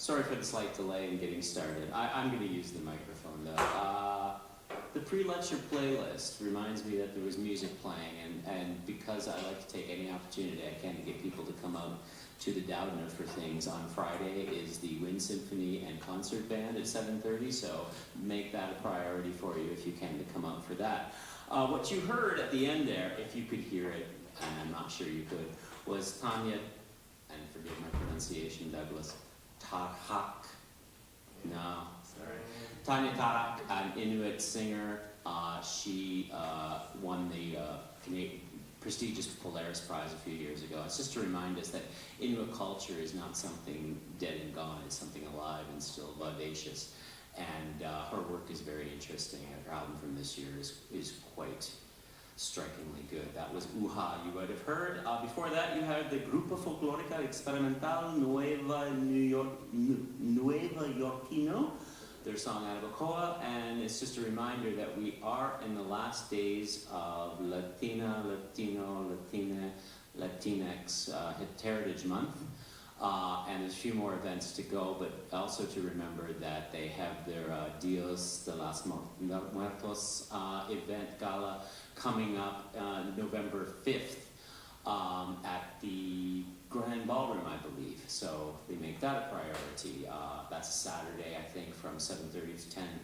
Sorry for the slight delay in getting started. I'm going to use the microphone though. The pre-lecture playlist reminds me that there was music playing, and because I like to take any opportunity I can to get people to come out to the Doudna for things, on Friday is the Wind Symphony and Concert Band at 7:30, so make that a priority for you if you can to come out for that. What you heard at the end there, if you could hear it, and I'm not sure you could, was Tanya, and forgive my pronunciation, Douglas, Tahak. No, sorry. Tanya Tarak, an Inuit singer. She won the prestigious Polaris Prize a few years ago. It's just to remind us that Inuit culture is not something dead and gone, it's something alive and still vivacious. And her work is very interesting. Her album from this year is quite strikingly good. That was Uha, you would have heard. Before that, you had the Grupo Folclórica Experimental Nueva Yorkino, their song Anabacoa, and it's just a reminder that we are in the last days of Latina, Latino, Latina, Latinx Heritage Month. And there's a few more events to go, but also to remember that they have their Dios de los Muertos event gala coming up November 5th at the Grand Ballroom, I believe. So they make that a priority. That's a Saturday, I think, from 7:30 to 10.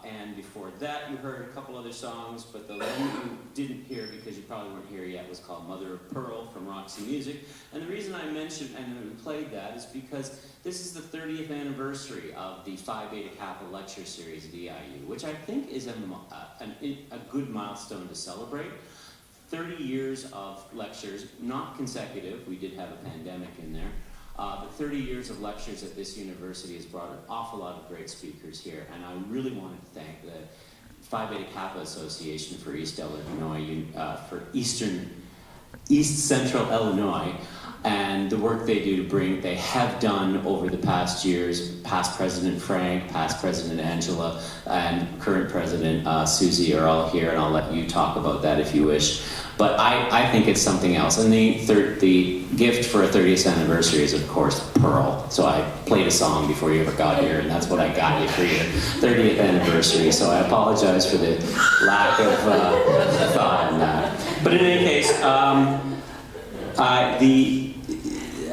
And before that, you heard a couple other songs, but the one you didn't hear, because you probably weren't here yet, was called Mother of Pearl from Roxy Music. And the reason I mentioned and we played that is because this is the 30th anniversary of the Phi Beta Kappa lecture series at EIU, which I think is a good milestone to celebrate. 30 years of lectures, not consecutive, we did have a pandemic in there, but 30 years of lectures at this university has brought an awful lot of great speakers here, and I really wanted to thank the Phi Beta Kappa Association for East Illinois, for East Central Illinois, and the work they do to bring, they have done over the past years. Past President Frank, past President Angela, and current President Susie are all here, and I'll let you talk about that if you wish. But I think it's something else. And the gift for a 30th anniversary is, of course, Pearl. So I played a song before you ever got here, and that's what I got you for your 30th anniversary. So I apologize for the lack of thought on that. But in any case,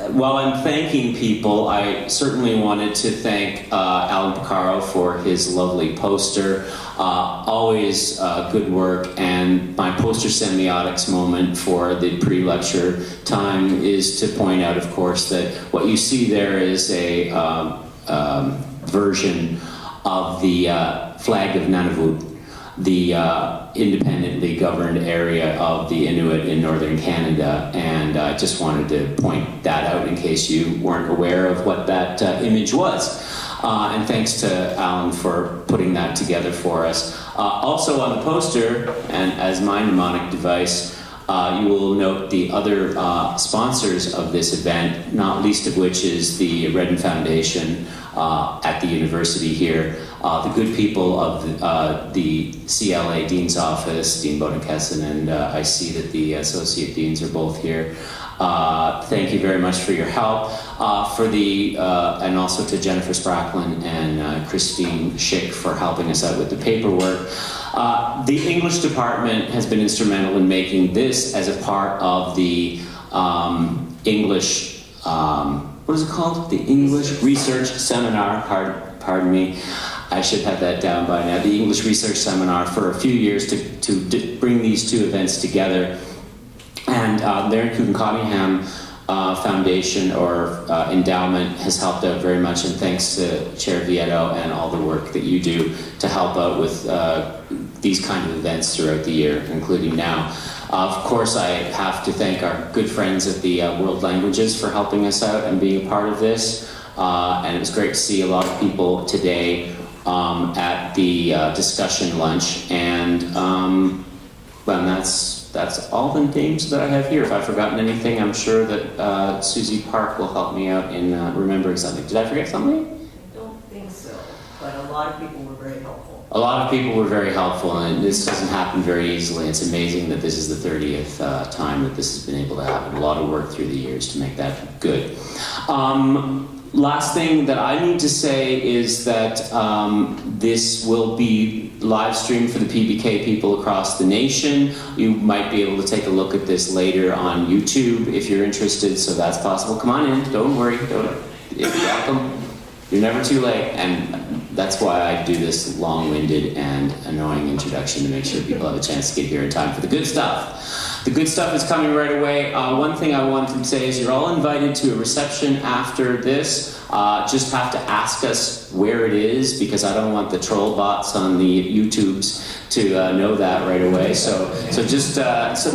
while I'm thanking people, I certainly wanted to thank Alan Picaro for his lovely poster. Always good work, and my poster semiotics moment for the pre-lecture time is to point out, of course, that what you see there is a version of the flag of Nunavut, the independently governed area of the Inuit in northern Canada, and I just wanted to point that out in case you weren't aware of what that image was. And thanks to Alan for putting that together for us. Also on the poster, and as my mnemonic device, you will note the other sponsors of this event, not least of which is the Redden Foundation at the university here. The good people of the CLA Dean's Office, Dean Bodenkessen, and I see that the Associate Deans are both here. Thank you very much for your help. And also to Jennifer Spracklin and Christine Schick for helping us out with the paperwork. The English department has been instrumental in making this as a part of the English, what is it called? The English Research Seminar, pardon me. I should have that down by now. The English Research Seminar for a few years to bring these two events together. And their Coogan-Cottingham Foundation or endowment has helped out very much, and thanks to Chair Vieto and all the work that you do to help out with these kind of events throughout the year, including now. Of course, I have to thank our good friends at the World Languages for helping us out and being a part of this. And it was great to see a lot of people today at the discussion lunch, and that's all the names that I have here. If I've forgotten anything, I'm sure that Susie Park will help me out in remembering something. Did I forget something? I don't think so, but a lot of people were very helpful. A lot of people were very helpful, and this doesn't happen very easily. It's amazing that this is the 30th time that this has been able to happen. A lot of work through the years to make that good. Last thing that I need to say is that this will be live streamed for the PBK people across the nation. You might be able to take a look at this later on YouTube if you're interested, so that's possible. Come on in, don't worry, you're welcome. You're never too late, and that's why I do this long-winded and annoying introduction to make sure people have a chance to get here in time for the good stuff. The good stuff is coming right away. One thing I wanted to say is you're all invited to a reception after this. Just have to ask us where it is, because I don't want the troll bots on the YouTubes to know that right away. So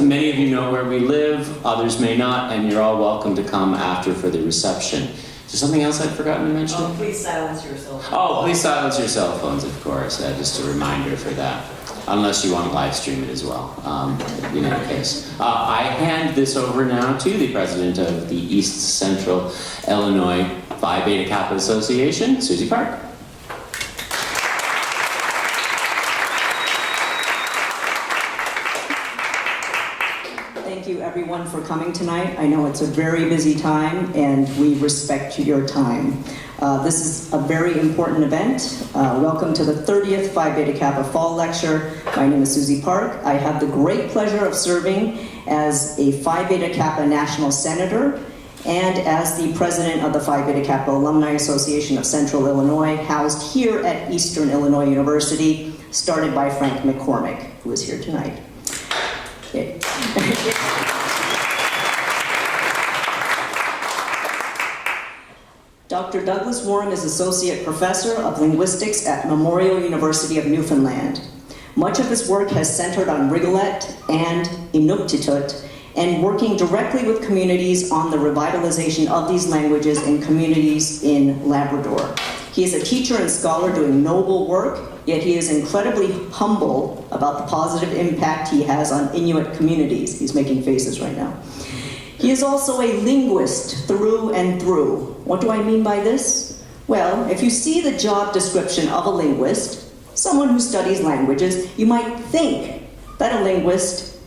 many of you know where we live, others may not, and you're all welcome to come after for the reception. Is there something else I've forgotten to mention? Oh, please silence your cell phones. Oh, please silence your cell phones, of course. Just a reminder for that. Unless you want to live stream it as well, in any case. I hand this over now to the president of the East Central Illinois Phi Beta Kappa Association, Susie Park. Thank you everyone for coming tonight. I know it's a very busy time and we respect your time. This is a very important event. Welcome to the 30th Phi Beta Kappa Fall Lecture. My name is Susie Park. I have the great pleasure of serving as a Phi Beta Kappa National Senator and as the president of the Phi Beta Kappa Alumni Association of Central Illinois, housed here at Eastern Illinois University, started by Frank McCormick, who is here tonight. Dr. Douglas Wharram is Associate Professor of Linguistics at Memorial University of Newfoundland. Much of his work has centered on Rigolet and Inuktitut, and working directly with communities on the revitalization of these languages in communities in Labrador. He is a teacher and scholar doing noble work, yet he is incredibly humble about the positive impact he has on Inuit communities. He's making faces right now. He is also a linguist through and through. What do I mean by this? Well, if you see the job description of a linguist, someone who studies languages, you might think that a linguist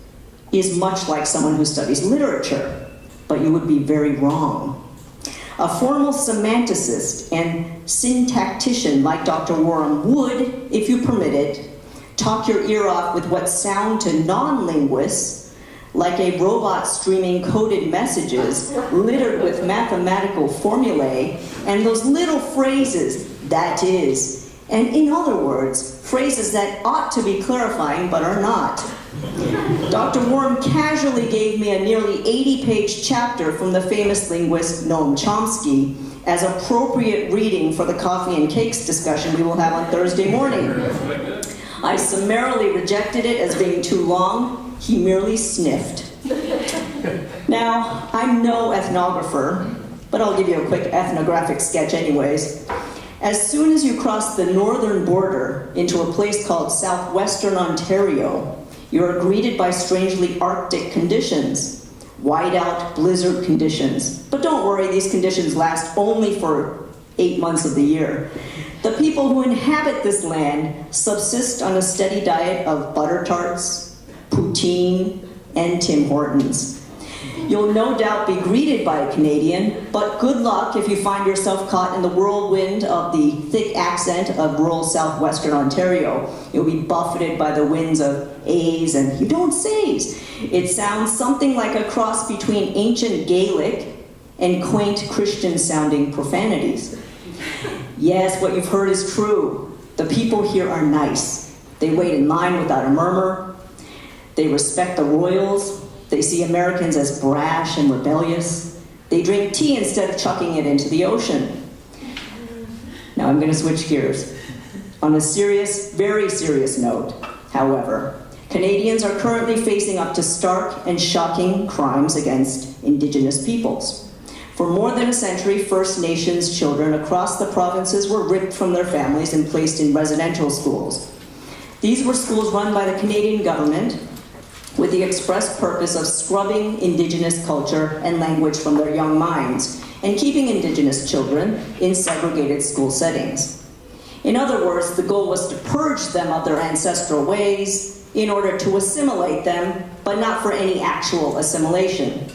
is much like someone who studies literature, but you would be very wrong. A formal semanticist and syntactician like Dr. Wharram would, if you permitted, talk your ear off with what sound to non-linguists like a robot streaming coded messages littered with mathematical formulae and those little phrases, that is, and in other words, phrases that ought to be clarifying but are not. Dr. Wharram casually gave me a nearly 80-page chapter from the famous linguist Noam Chomsky as appropriate reading for the coffee and cakes discussion we will have on Thursday morning. I summarily rejected it as being too long. He merely sniffed. Now, I'm no ethnographer, but I'll give you a quick ethnographic sketch anyways. As soon as you cross the northern border into a place called southwestern Ontario, you are greeted by strangely Arctic conditions, whiteout blizzard conditions. But don't worry, these conditions last only for 8 months of the year. The people who inhabit this land subsist on a steady diet of butter tarts, poutine, and Tim Hortons. You'll no doubt be greeted by a Canadian, but good luck if you find yourself caught in the whirlwind of the thick accent of rural southwestern Ontario. You'll be buffeted by the winds of A's and you don't say's. It sounds something like a cross between ancient Gaelic and quaint Christian-sounding profanities. Yes, what you've heard is true. The people here are nice. They wait in line without a murmur. They respect the royals. They see Americans as brash and rebellious. They drink tea instead of chucking it into the ocean. Now I'm going to switch gears. On a serious, very serious note, however, Canadians are currently facing up to stark and shocking crimes against Indigenous peoples. For more than a century, First Nations children across the provinces were ripped from their families and placed in residential schools. These were schools run by the Canadian government with the express purpose of scrubbing Indigenous culture and language from their young minds and keeping Indigenous children in segregated school settings. In other words, the goal was to purge them of their ancestral ways in order to assimilate them, but not for any actual assimilation.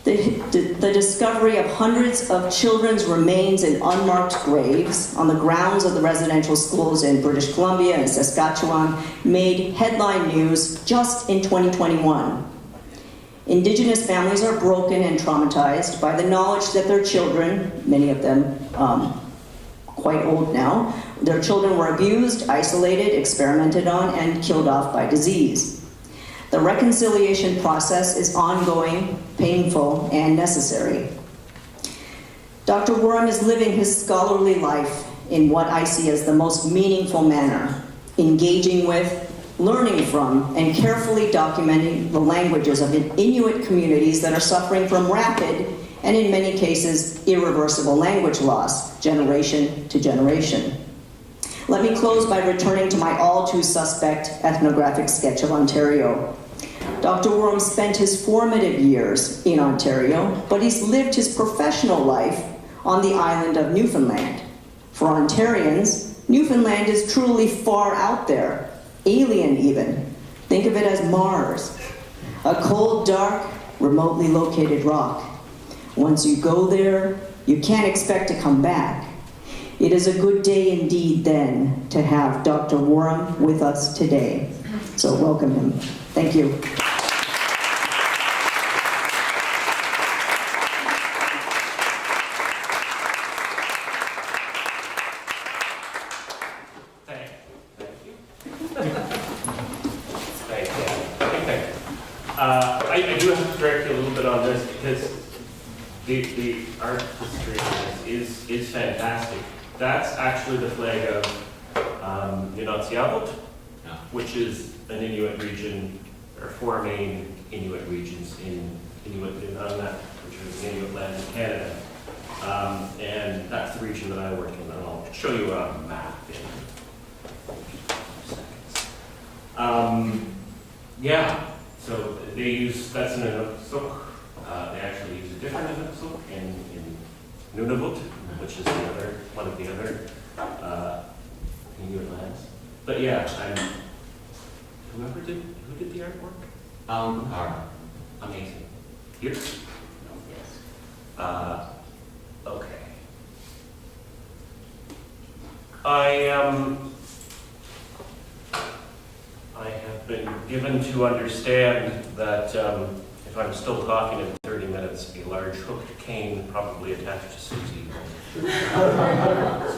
The discovery of hundreds of children's remains in unmarked graves on the grounds of the residential schools in British Columbia and Saskatchewan made headline news just in 2021. Indigenous families are broken and traumatized by the knowledge that their children, many of them quite old now, their children were abused, isolated, experimented on, and killed off by disease. The reconciliation process is ongoing, painful, and necessary. Dr. Wharram is living his scholarly life in what I see as the most meaningful manner, engaging with, learning from, and carefully documenting the languages of Inuit communities that are suffering from rapid and, in many cases, irreversible language loss, generation to generation. Let me close by returning to my all-too-suspect ethnographic sketch of Ontario. Dr. Wharram spent his formative years in Ontario, but he's lived his professional life on the island of Newfoundland. For Ontarians, Newfoundland is truly far out there, alien even. Think of it as Mars, a cold, dark, remotely located rock. Once you go there, you can't expect to come back. It is a good day indeed, then, to have Dr. Wharram with us today. So welcome him. Thank you. I do have to correct you a little bit on this because the art history is fantastic. That's actually the flag of Uðâlagasuanik, which is an Inuit region, or four main Inuit regions in Doudna, which is Inuit land in Canada. And that's the region that I work in, and I'll show you a map in a few seconds. Yeah. So they use, that's an Inuksuk. They actually use a different Inuksuk in Nunavut, which is one of the other Inuit lands. But yeah, who did the artwork? Amazing. Here? Yes. Okay. I have been given to understand that if I'm still talking in 30 minutes, a large hooked cane probably attached to Susie will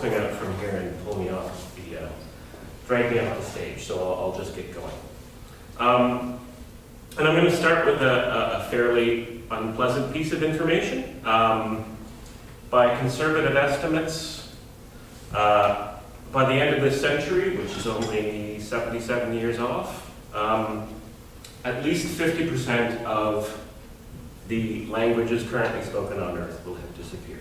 swing out from here and pull me off drag me off the stage, so I'll just get going. And I'm going to start with a fairly unpleasant piece of information. By conservative estimates, by the end of this century, which is only 77 years off, at least 50% of the languages currently spoken on Earth will have disappeared.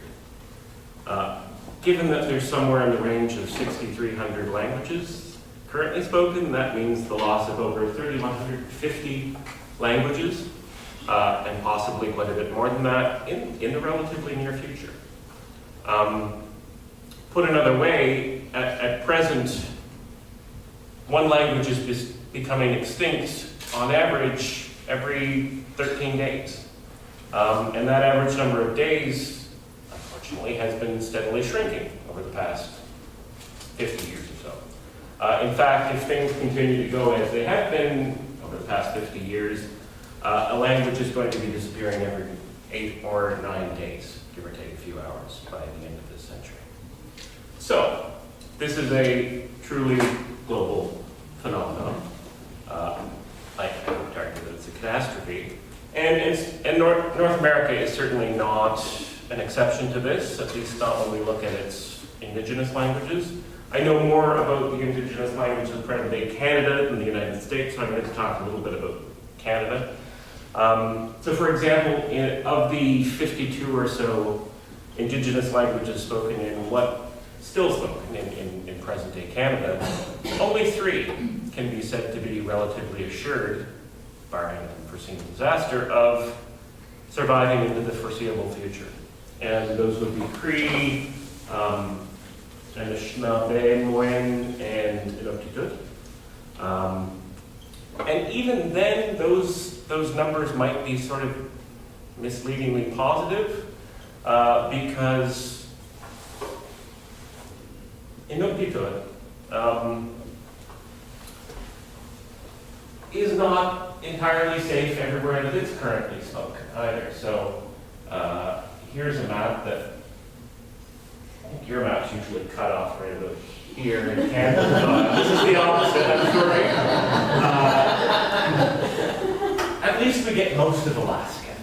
Given that there's somewhere in the range of 6,300 languages currently spoken, that means the loss of over 3,150 languages, and possibly quite a bit more than that in the relatively near future. Put another way, at present, one language is becoming extinct on average every 13 days. And that average number of days, unfortunately, has been steadily shrinking over the past 50 years or so. In fact, if things continue to go as they have been over the past 50 years, a language is going to be disappearing every 8 or 9 days, give or take a few hours, by the end of this century. So, this is a truly global phenomenon. I would argue that it's a catastrophe. And North America is certainly not an exception to this, at least not when we look at its indigenous languages. I know more about the indigenous languages of present-day Canada than the United States, so I'm going to talk a little bit about Canada. So for example, of the 52 or so indigenous languages spoken still spoken in present-day Canada, only 3 can be said to be relatively assured, barring an unforeseen disaster, of surviving into the foreseeable future. And those would be Cree, Anishinaabe, Moen, and Inuktitut. And even then, those numbers might be sort of misleadingly positive because Inuktitut is not entirely safe everywhere that it's currently spoken either. So here's a map that, I think your map's usually cut off right about here in Canada. This is the opposite, I'm sorry. At least we get most of Alaska.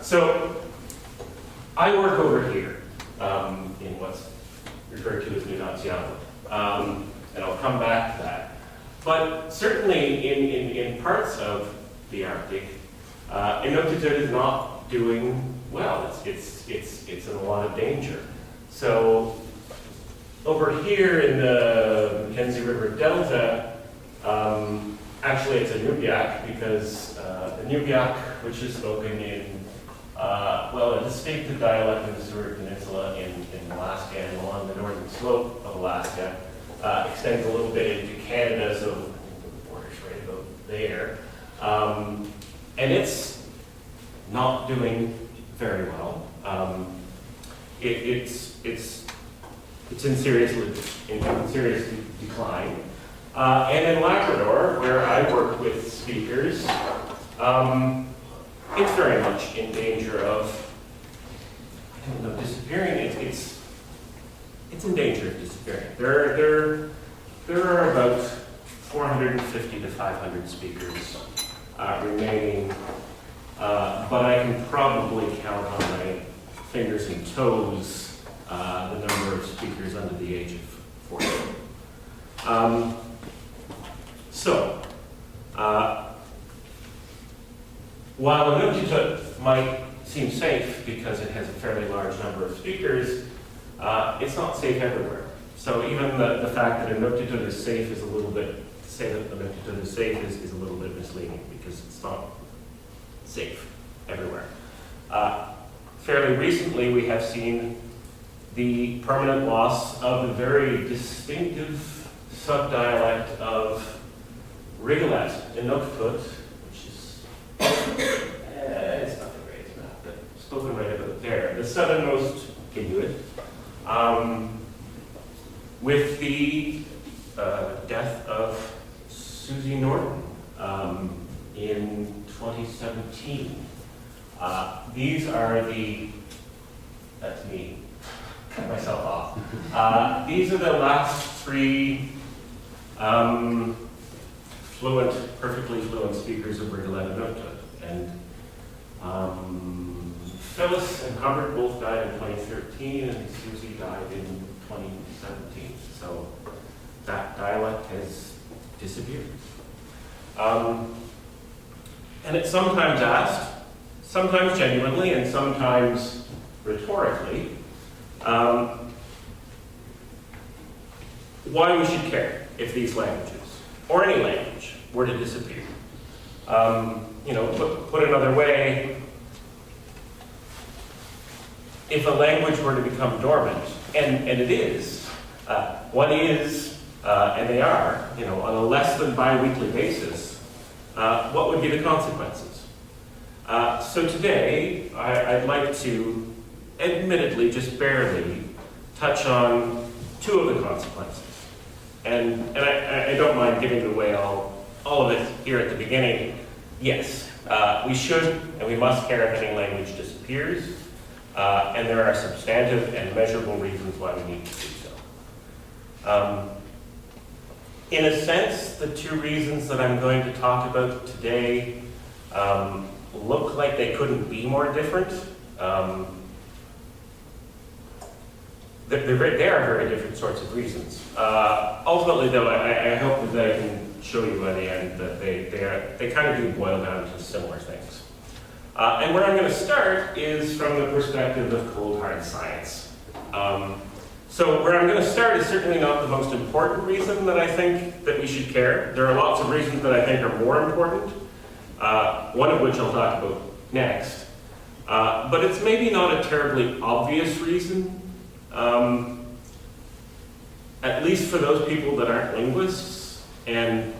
So I work over here in what's referred to as Uਧâlagasuanik, and I'll come back to that. But certainly in parts of the Arctic, Inuktitut is not doing well. It's in a lot of danger. So over here in the Mackenzie River Delta, actually it's a Nubiak because the Nubiak, which is spoken in a distinctive dialect of the Seward Peninsula in Alaska and along the northern slope of Alaska, extends a little bit into Canada, so the border's right about there. And it's not doing very well. It's in serious decline. And in Labrador, where I work with speakers, it's very much in danger of, disappearing. It's in danger of disappearing. There are about 450 to 500 speakers remaining, but I can probably count on my fingers and toes the number of speakers under the age of 40. While Inuktitut might seem safe because it has a fairly large number of speakers, it's not safe everywhere. So even the fact that Inuktitut is safe is a little bit, to say that Inuktitut is safe is a little bit misleading because it's not safe everywhere. Fairly recently, we have seen the permanent loss of a very distinctive subdialect of Rigolet, Inuktitut, which is, it's not the greatest map, but spoken right about there. The southernmost Inuit, with the death of Susie Norton in 2017. These are that's me, cut myself off. These are the last three perfectly fluent speakers of Rigolet Inuktitut. And Phyllis and Hubbard both died in 2013, and Susie died in 2017. So that dialect has disappeared. And it's sometimes asked, sometimes genuinely, and sometimes rhetorically, why we should care if these languages, or any language, were to disappear. Put another way, if a language were to become dormant, and it is, what is, and they are, on a less than bi-weekly basis, what would be the consequences? So today, I'd like to, admittedly, just barely, touch on two of the consequences. And I don't mind giving away all of it here at the beginning. Yes, we should and we must care if any language disappears, and there are substantive and measurable reasons why we need to do so. In a sense, the two reasons that I'm going to talk about today look like they couldn't be more different. They are very different sorts of reasons. Ultimately, though, I hope that I can show you by the end that they kind of do boil down to similar things. And where I'm going to start is from the perspective of cold hard science. So where I'm going to start is certainly not the most important reason that I think that we should care. There are lots of reasons that I think are more important, one of which I'll talk about next. But it's maybe not a terribly obvious reason, at least for those people that aren't linguists. And,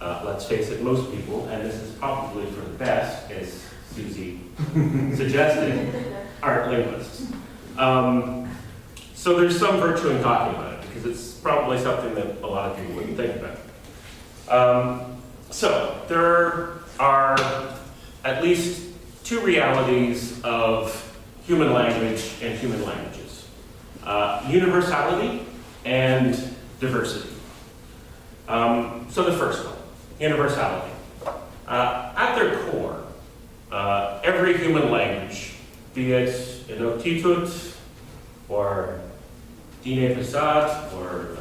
Let's face it, most people, and this is probably for the best, as Susie suggested, aren't linguists. So there's some virtue in talking about it, because it's probably something that a lot of people wouldn't think about. So there are at least two realities of human language and human languages. Universality and diversity. So the first one, universality. At their core, every human language, be it Inuktitut or Diné Passat or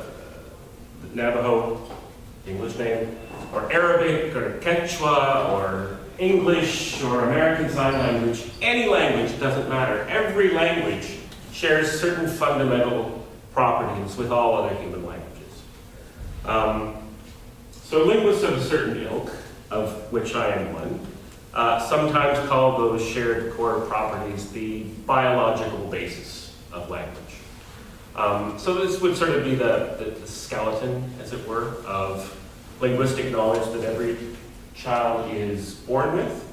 Navajo, English name, or Arabic or Quechua or English or American Sign Language, any language, doesn't matter. Every language shares certain fundamental properties with all other human languages. So linguists of a certain ilk, of which I am one, sometimes call those shared core properties the biological basis of language. So this would sort of be the skeleton, as it were, of linguistic knowledge that every child is born with,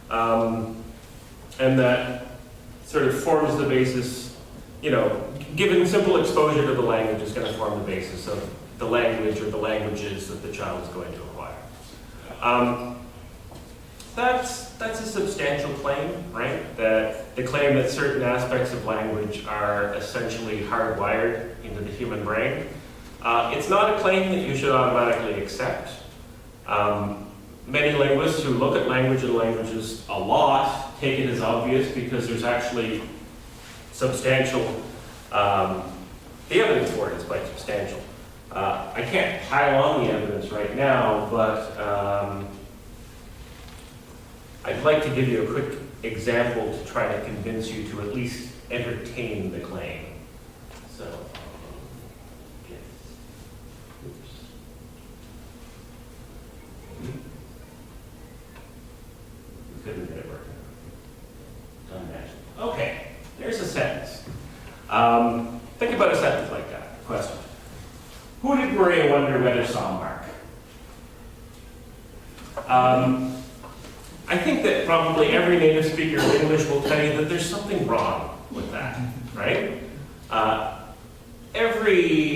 and that sort of forms the basis, given simple exposure to the language is going to form the basis of the language or the languages that the child is going to acquire. That's a substantial claim, right? That the claim that certain aspects of language are essentially hardwired into the human brain. It's not a claim that you should automatically accept. Many linguists who look at language and languages a lot take it as obvious because there's actually substantial, the evidence for it is quite substantial. I can't pile on the evidence right now, but I'd like to give you a quick example to try to convince you to at least entertain the claim. So, yes. Oops. Couldn't get it working. Unmatched. Okay, there's a sentence. Think about a sentence like that. Question. Who did Maria Wonderweather saw Mark? I think that probably every native speaker of English will tell you that there's something wrong with that, right? Every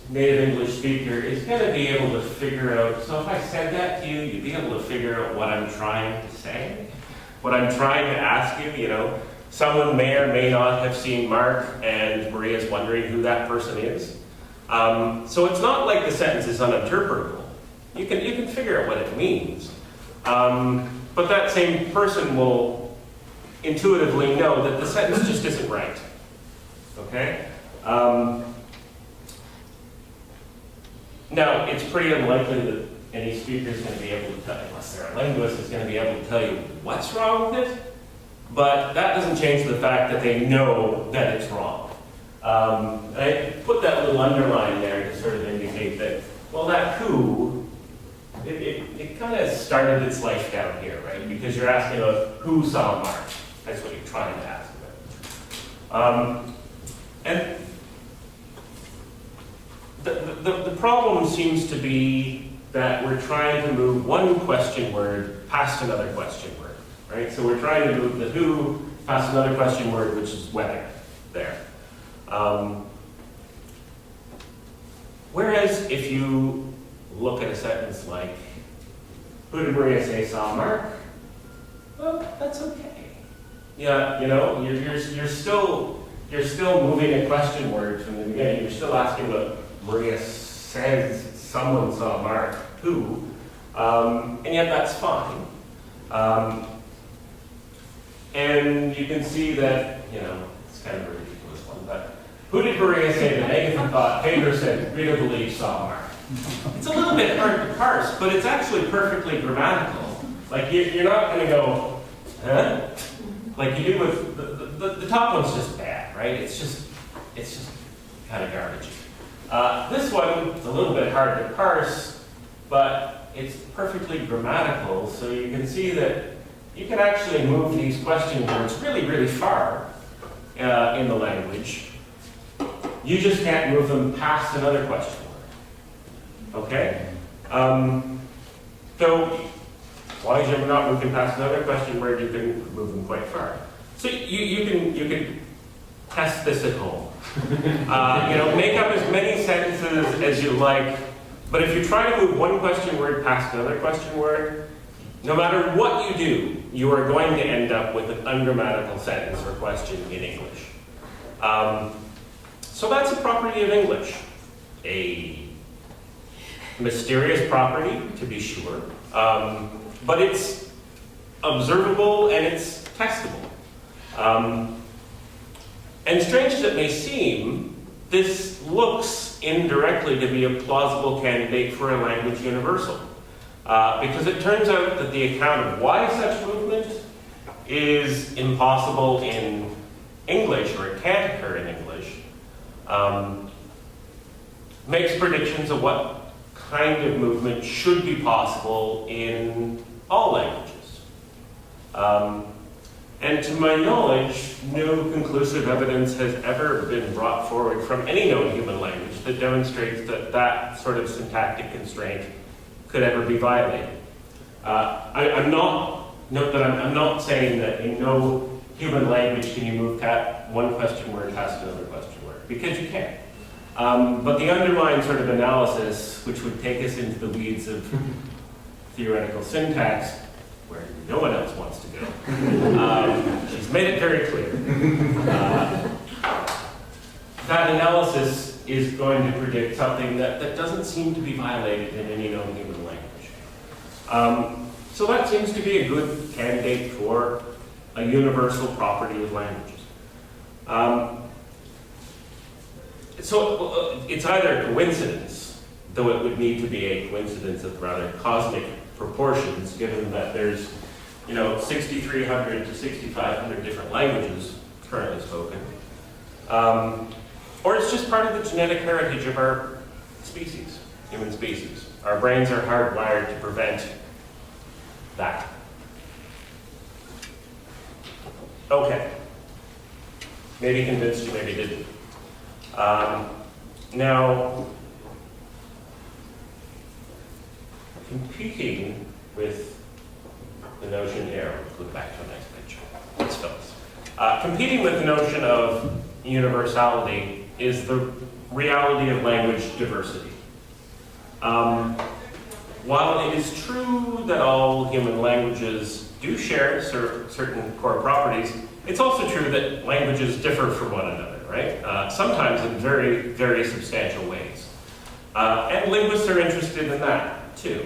native English speaker is going to be able to figure out, so if I said that to you, you'd be able to figure out what I'm trying to say, what I'm trying to ask you, Someone may or may not have seen Mark, and Maria's wondering who that person is. So it's not like the sentence is uninterpretable. You can figure out what it means. But that same person will intuitively know that the sentence just isn't right. Okay? Now, it's pretty unlikely that any speaker is going to be able to tell you, unless they're a linguist, is going to be able to tell you what's wrong with it. But that doesn't change the fact that they know that it's wrong. I put that little underline there to sort of indicate that, well, that who, it kind of started its life down here, right? Because you're asking about who saw Mark. That's what you're trying to ask about. And the problem seems to be that we're trying to move one question word past another question word. Right? So we're trying to move the who past another question word, which is whether, there. Whereas if you look at a sentence like, who did Maria say saw Mark? Well, that's okay. Yeah, you're still moving a question word from the beginning. You're still asking what Maria says someone saw Mark, who, and yet that's fine. And you can see that, it's kind of a ridiculous one, but who did Maria say that Agatha thought Pedro said Rita believed saw Mark? It's a little bit hard to parse, but it's actually perfectly grammatical. Like, you're not going to go, huh? Like you do with, the top one's just bad, right? It's just kind of garbage. This one's a little bit hard to parse, but it's perfectly grammatical, so you can see that you can actually move these question words really, really far in the language. You just can't move them past another question word. Okay? So, as long as you're not moving past another question word, you can move them quite far. So you can test this at home. Make up as many sentences as you like, but if you try to move one question word past another question word, no matter what you do, you are going to end up with an ungrammatical sentence or question in English. So that's a property of English. A mysterious property, to be sure, but it's observable and it's testable. And strange as it may seem, this looks indirectly to be a plausible candidate for a language universal. Because it turns out that the account of why such movement is impossible in English, or it can't occur in English, makes predictions of what kind of movement should be possible in all languages. And to my knowledge, no conclusive evidence has ever been brought forward from any known human language that demonstrates that that sort of syntactic constraint could ever be violated. I'm not saying that in no human language can you move one question word past another question word, because you can. But the underlying sort of analysis, which would take us into the weeds of theoretical syntax, where no one else wants to go, she's made it very clear. That analysis is going to predict something that doesn't seem to be violated in any known human language. So that seems to be a good candidate for a universal property of languages. So it's either a coincidence, though it would need to be a coincidence of rather cosmic proportions, given that there's 6,300 to 6,500 different languages currently spoken. Or it's just part of the genetic heritage of our species, human species. Our brains are hardwired to prevent that. Okay. Maybe convinced you, maybe didn't. Now, competing with the notion here, we'll go back to the next page. Let's fill this. Competing with the notion of universality is the reality of language diversity. While it is true that all human languages do share certain core properties, it's also true that languages differ from one another, right? Sometimes in very, very substantial ways. And linguists are interested in that, too,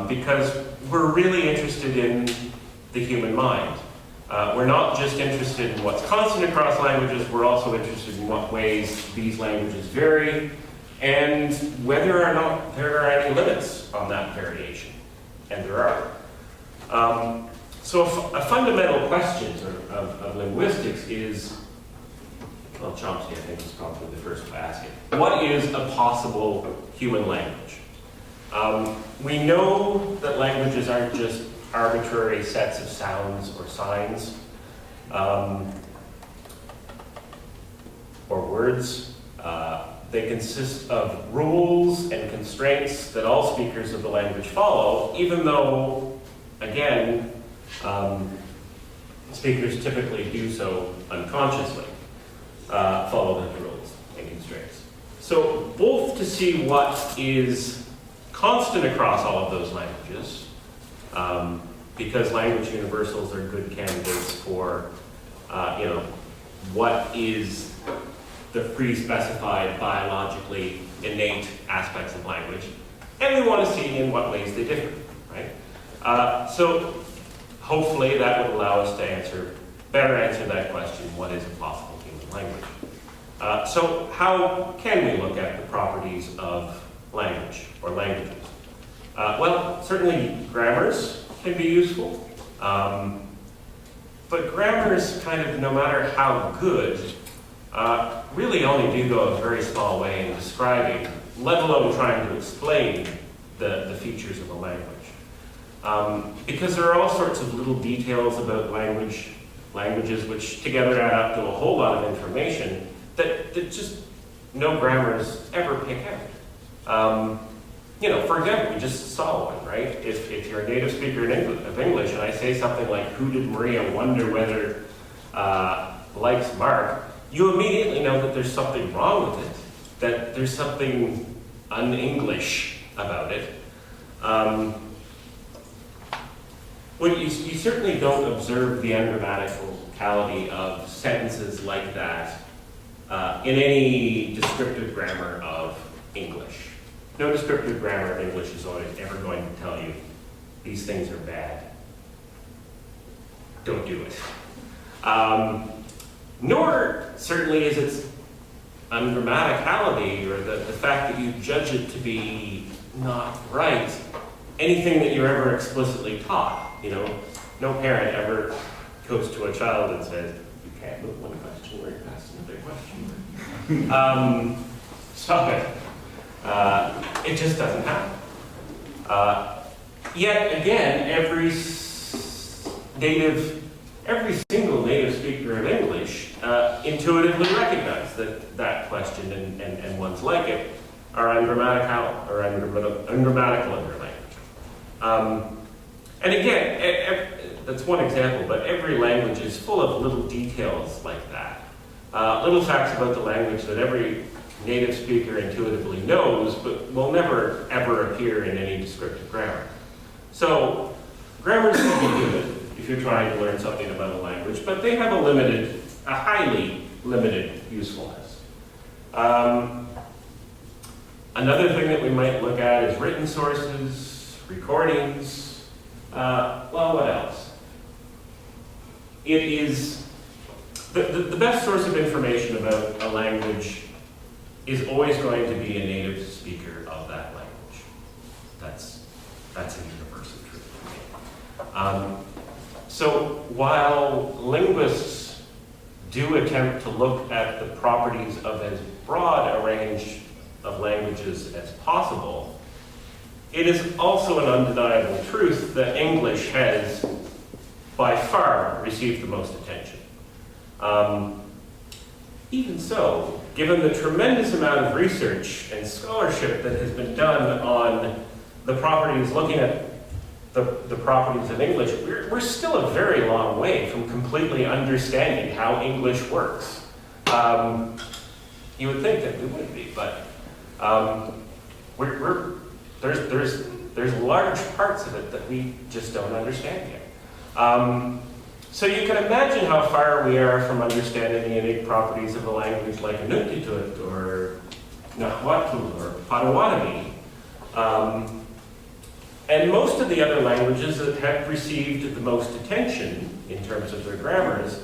because we're really interested in the human mind. We're not just interested in what's constant across languages, we're also interested in what ways these languages vary, and whether or not there are any limits on that variation. And there are. So a fundamental question of linguistics is, well, Chomsky, I think, is probably the first to ask it. What is a possible human language? We know that languages aren't just arbitrary sets of sounds or signs or words. They consist of rules and constraints that all speakers of the language follow, even though, again, speakers typically do so unconsciously, follow the rules and constraints. So both to see what is constant across all of those languages, because language universals are good candidates for, what is the pre-specified, biologically innate aspects of language, and we want to see in what ways they differ, right? So hopefully that would allow us to better answer that question, what is a possible human language? So how can we look at the properties of language or languages? Well, certainly grammars can be useful, but grammars kind of, no matter how good, really only do go a very small way in describing, let alone trying to explain the features of a language. Because there are all sorts of little details about languages which together add up to a whole lot of information that just no grammars ever pick out. you know, for example, we just saw one, right? If you're a native speaker of English and I say something like, who did Maria wonder whether likes Mark, you immediately know that there's something wrong with it, that there's something un-English about it. Well, you certainly don't observe the ungrammaticality of sentences like that in any descriptive grammar of English. No descriptive grammar of English is always ever going to tell you these things are bad. Don't do it. Nor certainly is its ungrammaticality or the fact that you judge it to be not right anything that you're ever explicitly taught. You know, no parent ever goes to a child and says, you can't put one question where you ask another question. Stop it. It just doesn't happen. Yet again, every single native speaker of English intuitively recognizes that question and ones like it are ungrammatical or ungrammatical in their language. And again, that's one example, but every language is full of little details like that. Little facts about the language that every native speaker intuitively knows, but will never, ever appear in any descriptive grammar. So, grammars can be good if you're trying to learn something about a language, but they have a highly limited usefulness. Another thing that we might look at is written sources, recordings. Well, what else? It is the best source of information about a language is always going to be a native speaker of that language. That's a universal truth. So while linguists do attempt to look at the properties of as broad a range of languages as possible, it is also an undeniable truth that English has by far received the most attention. Even so, given the tremendous amount of research and scholarship that has been done on the properties, looking at the properties of English, we're still a very long way from completely understanding how English works. You would think that we would be, but there's large parts of it that we just don't understand yet. So you can imagine how far we are from understanding the innate properties of a language like Inuktitut or Nahuatl or Potawatomi. And most of the other languages that have received the most attention in terms of their grammars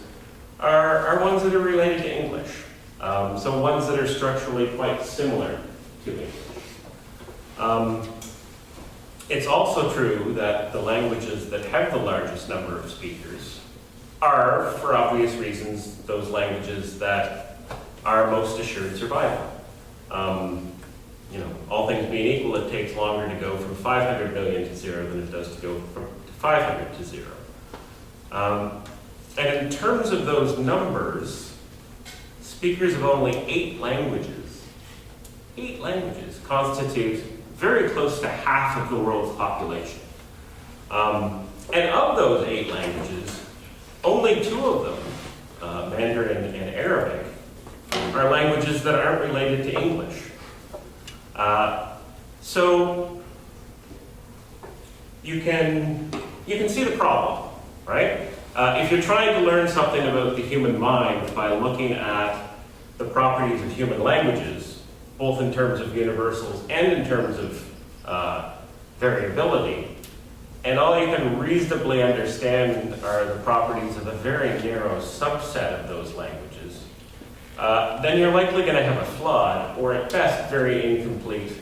are ones that are related to English. So ones that are structurally quite similar to English. It's also true that the languages that have the largest number of speakers are, for obvious reasons, those languages that are most assured survival. You know, all things being equal, it takes longer to go from 500 million to zero than it does to go from 500 to zero. And in terms of those numbers, speakers of only 8 languages constitute very close to half of the world's population. And of those 8 languages, only 2 of them, Mandarin and Arabic, are languages that aren't related to English. So you can see the problem, right? If you're trying to learn something about the human mind by looking at the properties of human languages, both in terms of universals and in terms of variability, and all you can reasonably understand are the properties of a very narrow subset of those languages, then you're likely going to have a flawed, or at best, very incomplete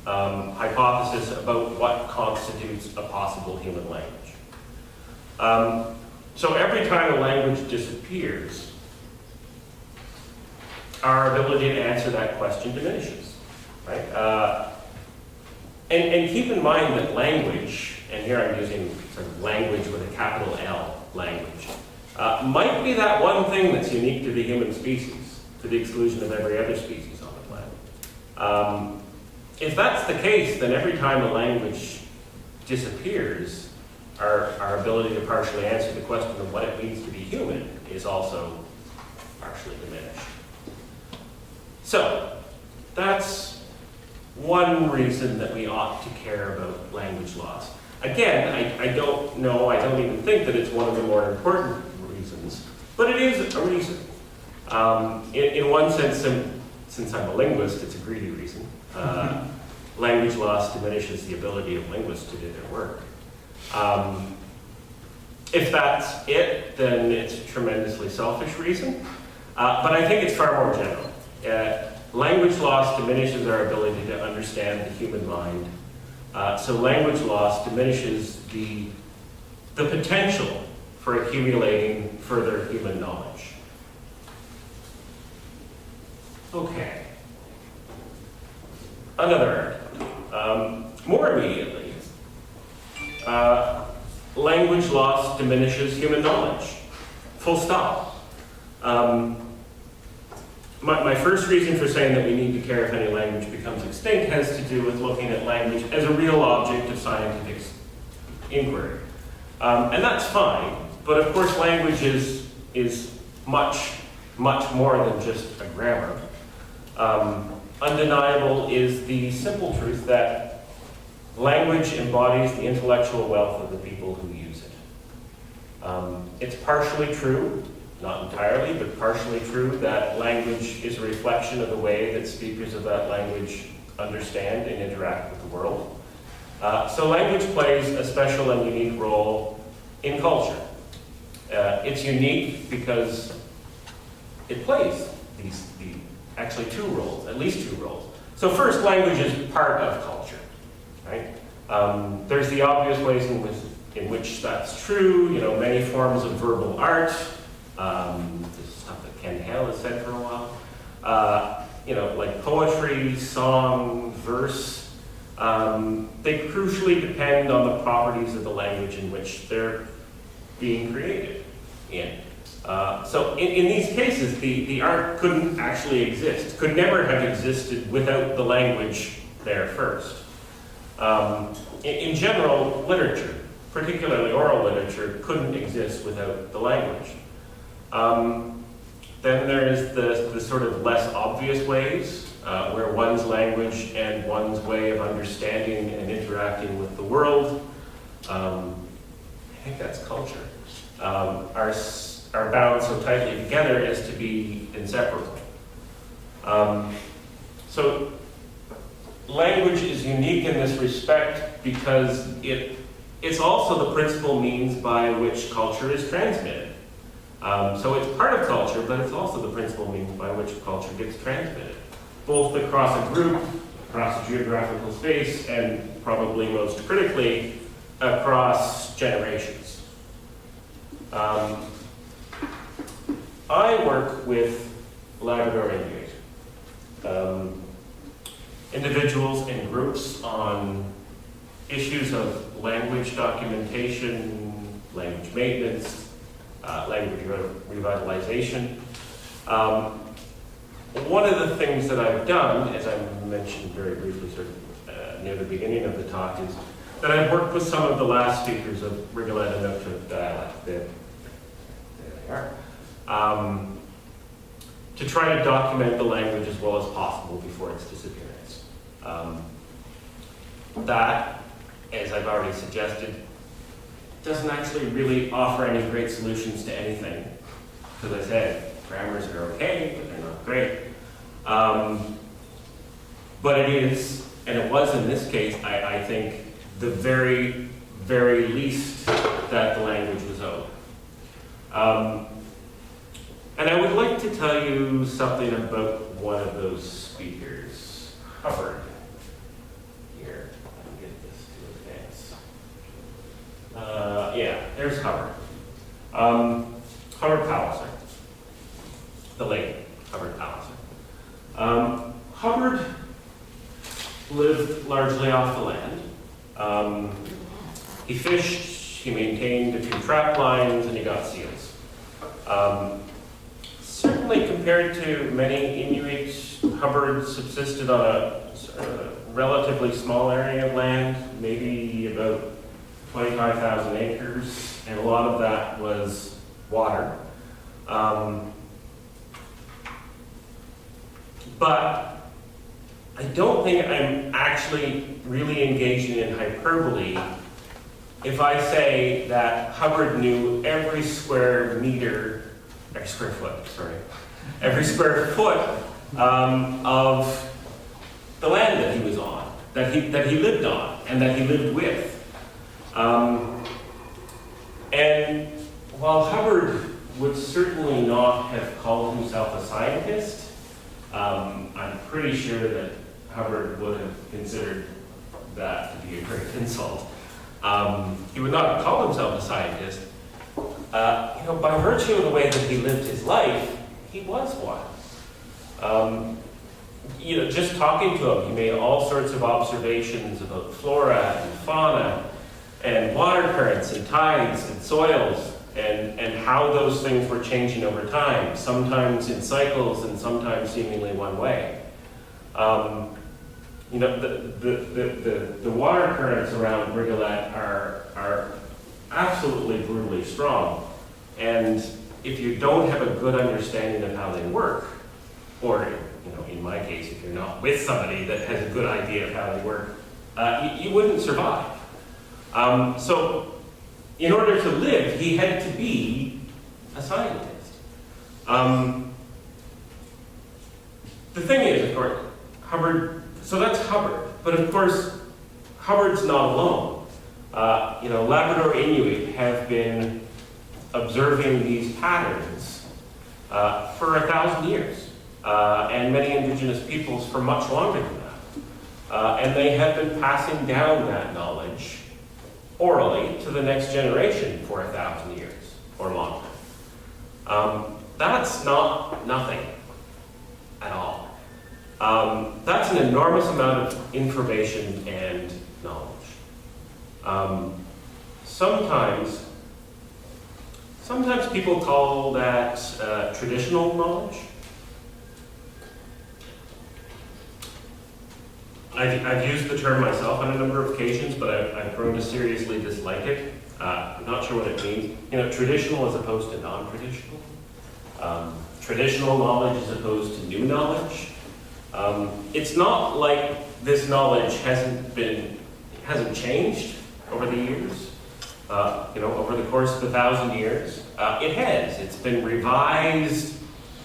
hypothesis about what constitutes a possible human language. So every time a language disappears, our ability to answer that question diminishes, right? And keep in mind that language, and here I'm using sort of language with a capital L, language, might be that one thing that's unique to the human species, to the exclusion of every other species on the planet. if that's the case, then every time a language disappears, our ability to partially answer the question of what it means to be human is also partially diminished. So, that's one reason that we ought to care about language loss. Again, I don't know, I don't even think that it's one of the more important reasons, but it is a reason. In one sense, since I'm a linguist, it's a greedy reason. Language loss diminishes the ability of linguists to do their work. If that's it, then it's a tremendously selfish reason. But I think it's far more general. Language loss diminishes our ability to understand the human mind. So language loss diminishes the potential for accumulating further human knowledge. Okay. Another argument. More immediately, language loss diminishes human knowledge. Full stop. My first reason for saying that we need to care if any language becomes extinct has to do with looking at language as a real object of scientific inquiry. And that's fine, but of course language is much, much more than just a grammar. Undeniable is the simple truth that language embodies the intellectual wealth of the people who use it. It's partially true, not entirely, but partially true, that language is a reflection of the way that speakers of that language understand and interact with the world. So language plays a special and unique role in culture. It's unique because it plays actually two roles, at least two roles. So first, language is part of culture, right? There's the obvious ways in which that's true. You know, many forms of verbal art. This is stuff that Ken Hale has said for a while. You know, like poetry, song, verse. They crucially depend on the properties of the language in which they're being created in. So in these cases, the art couldn't actually exist, could never have existed without the language there first. In general, literature, particularly oral literature, couldn't exist without the language. Then there is the sort of less obvious ways, where one's language and one's way of understanding and interacting with the world, I think that's culture, are bound so tightly together as to be inseparable. So language is unique in this respect because it's also the principal means by which culture is transmitted. So it's part of culture, but it's also the principal means by which culture gets transmitted, both across a group, across a geographical space, and probably most critically, across generations. I work with Labrador Inuit, individuals and groups on issues of language documentation, language maintenance, language revitalization. One of the things that I've done, as I mentioned very briefly sort of, near the beginning of the talk, is that I've worked with some of the last speakers of Rigolet and Inuit dialect. There they are. To try to document the language as well as possible before its disappearance. That, as I've already suggested, doesn't actually really offer any great solutions to anything. Because I said, grammars are okay, but they're not great. But it is, and it was in this case, I think, the very, very least that the language was owed. And I would like to tell you something about one of those speakers, Hubbard. Here, I can get this to advance. Yeah, there's Hubbard. Hubbard Palliser. The late Hubbard Palliser. Hubbard lived largely off the land. He fished, he maintained a few trap lines, and he got seals. Certainly compared to many Inuit, Hubbard subsisted on a relatively small area of land, maybe about 25,000 acres, and a lot of that was water. But I don't think I'm actually really engaging in hyperbole if I say that Hubbard knew every square foot of the land that he was on, that he lived on, and that he lived with. And while Hubbard would certainly not have called himself a scientist, I'm pretty sure that Hubbard would have considered that to be a great insult. He would not have called himself a scientist. By virtue of the way that he lived his life, he was one. Just talking to him, he made all sorts of observations about flora and fauna and water currents and tides and soils and how those things were changing over time, sometimes in cycles and sometimes seemingly one way. The water currents around Rigolet are absolutely brutally strong. And if you don't have a good understanding of how they work, or in my case, if you're not with somebody that has a good idea of how they work, you wouldn't survive. So in order to live, he had to be a scientist. The thing is, of course, Hubbard, so that's Hubbard, but of course, Hubbard's not alone. Labrador Inuit have been observing these patterns for 1,000 years, and many indigenous peoples for much longer than that. And they have been passing down that knowledge orally to the next generation for 1,000 years or longer. That's not nothing at all. That's an enormous amount of information and knowledge. Sometimes people call that traditional knowledge. I've used the term myself on a number of occasions, but I've grown to seriously dislike it. I'm not sure what it means. Traditional as opposed to non-traditional. Traditional knowledge as opposed to new knowledge. It's not like this knowledge hasn't changed over the years. Over the course of 1,000 years, it has. It's been revised,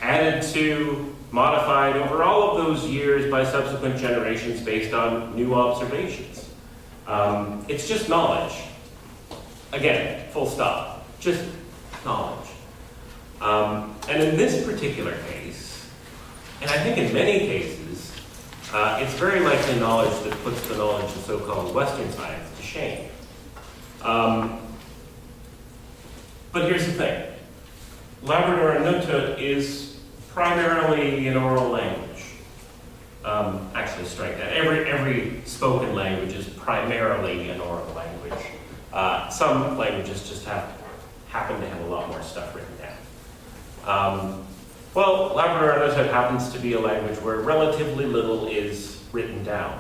added to, modified over all of those years by subsequent generations based on new observations. It's just knowledge. Again, full stop. Just knowledge. And in this particular case, and I think in many cases, it's very likely knowledge that puts the knowledge of so-called Western science to shame. But here's the thing. Labrador Inuit is primarily an oral language. Actually, strike that. Every spoken language is primarily an oral language. Some languages just happen to have a lot more stuff written down. Labrador Inuit happens to be a language where relatively little is written down.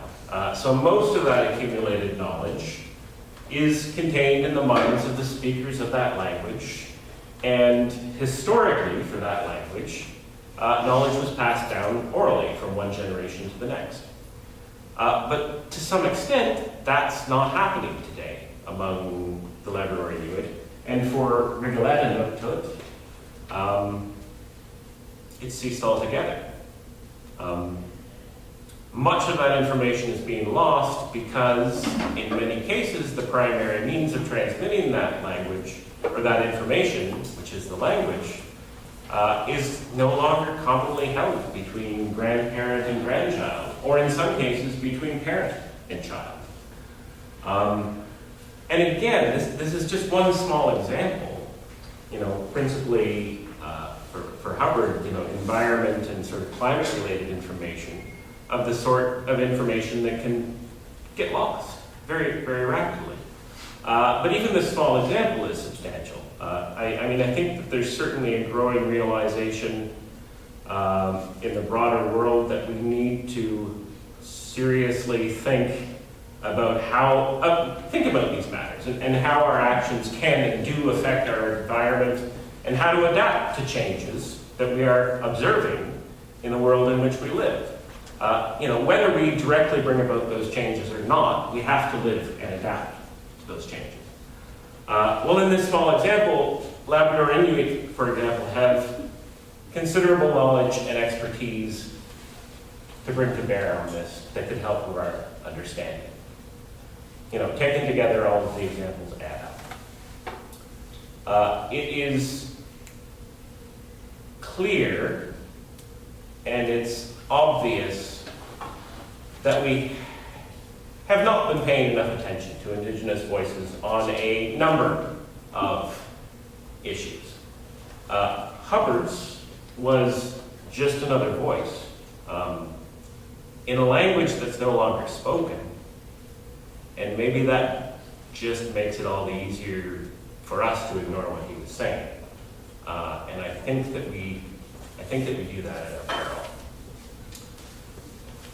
So most of that accumulated knowledge is contained in the minds of the speakers of that language. And historically, for that language, knowledge was passed down orally from one generation to the next. But to some extent, that's not happening today among the Labrador Inuit. And for Rigolet Inuit, it's ceased altogether. Much of that information is being lost because, in many cases, the primary means of transmitting that language, or that information, which is the language, is no longer commonly held between grandparent and grandchild, or in some cases, between parent and child. And again, this is just one small example, principally for Hubbard, environment and sort of climate-related information, of the sort of information that can get lost very, very rapidly. But even this small example is substantial. I think that there's certainly a growing realization in the broader world that we need to seriously think about think about these matters and how our actions can and do affect our environment, and how to adapt to changes that we are observing in the world in which we live. Whether we directly bring about those changes or not, we have to live and adapt to those changes. Well, in this small example, Labrador Inuit, for example, have considerable knowledge and expertise to bring to bear on this that could help with our understanding. Taken together, all of the examples add up. It is clear and it's obvious that we have not been paying enough attention to Indigenous voices on a number of issues. Hubbard's was just another voice in a language that's no longer spoken, and maybe that just makes it all the easier for us to ignore what he was saying. And I think that we do that at our peril.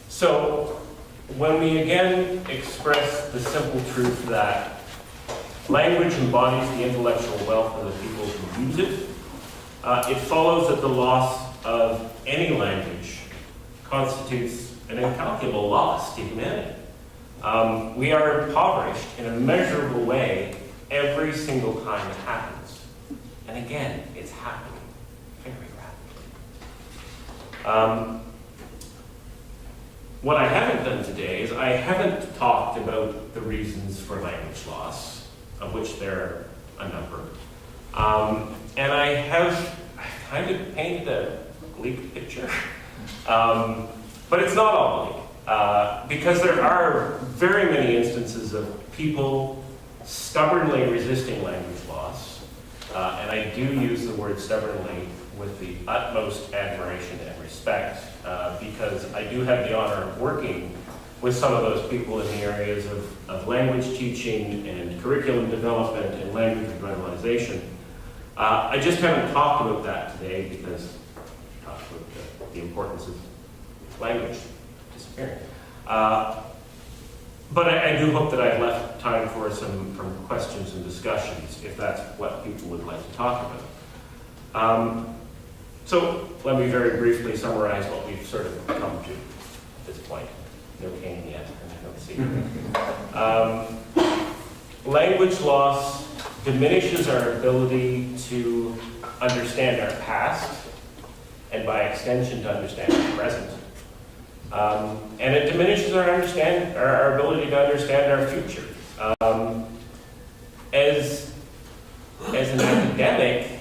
So when we again express the simple truth that language embodies the intellectual wealth of the people who use it, it follows that the loss of any language constitutes an incalculable loss to humanity. We are impoverished in a measurable way every single time it happens. And again, it's happening very rapidly. What I haven't done today is I haven't talked about the reasons for language loss, of which there are a number. And I've kind of painted a bleak picture. But it's not all bleak, because there are very many instances of people stubbornly resisting language loss. And I do use the word stubbornly with the utmost admiration and respect, because I do have the honor of working with some of those people in the areas of language teaching and curriculum development and language revitalization. I just haven't talked about that today because I talked about the importance of language disappearing. But I do hope that I've left time for some questions and discussions, if that's what people would like to talk about. So let me very briefly summarize what we've sort of come to at this point. No cane yet, and I don't see. Language loss diminishes our ability to understand our past, and by extension to understand our present. And it diminishes our ability to understand our future. As an academic,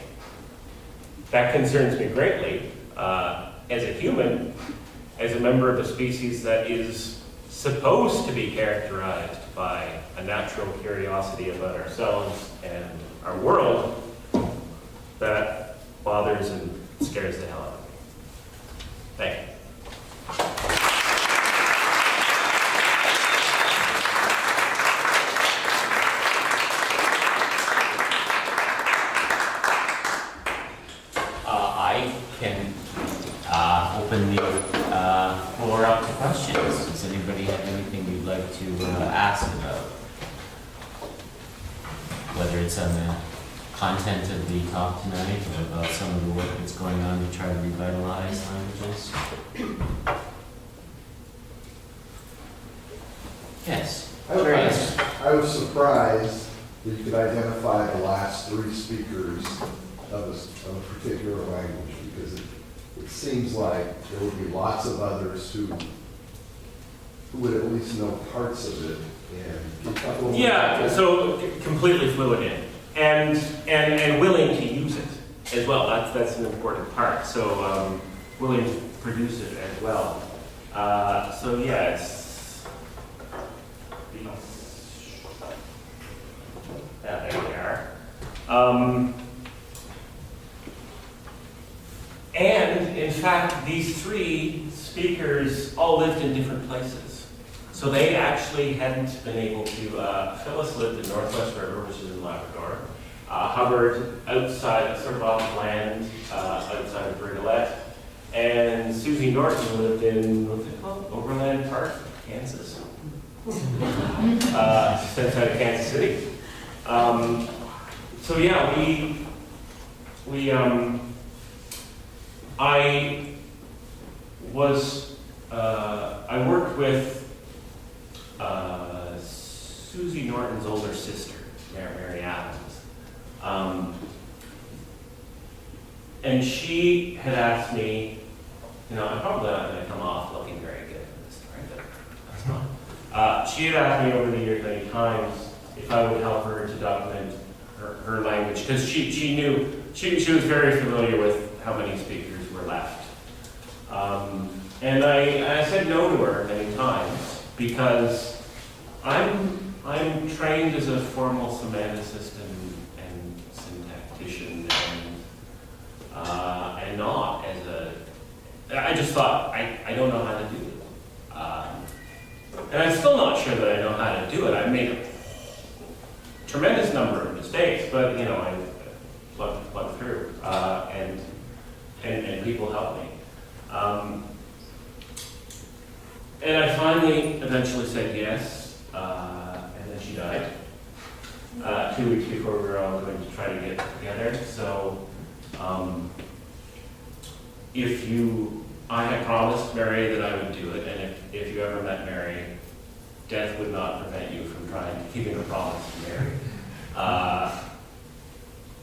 that concerns me greatly. As a human, as a member of a species that is supposed to be characterized by a natural curiosity about ourselves and our world, that bothers and scares the hell out of me. Thank you. I can open the floor up to questions. Does anybody have anything you'd like to ask about? Whether it's on the content of the talk tonight or about some of the work that's going on to try to revitalize languages. Yes. I was surprised that you could identify the last three speakers of a particular language, because it seems like there would be lots of others who would at least know parts of it. And yeah, so completely fluent in and willing to use it as well. That's an important part. So willing to produce it as well. So yeah, it's there we are. And in fact, these three speakers all lived in different places. So they actually hadn't been able to, Phyllis lived in Northwest River, which is in Labrador. Hubbard outside, sort of off land, outside of Brigolette. And Susie Norton lived in, what's it called? Overland Park Kansas. Just outside of Kansas City. So yeah, I worked with Susie Norton's older sister, Mary Adams. And she had asked me, I'm probably not going to come off looking very good in this story, but that's fine. She had asked me over the years many times if I would help her to document her language, because she knew, she was very familiar with how many speakers were left. And I said no to her many times, because I'm trained as a formal semanticist and syntactician, and not as I just thought, I don't know how to do it. And I'm still not sure that I know how to do it. I've made a tremendous number of mistakes, but I plugged through, and people helped me. And I finally, eventually said yes, and then she died 2 weeks before we were all going to try to get together. So, I had promised Mary that I would do it, and if you ever met Mary, death would not prevent you from keeping a promise to Mary.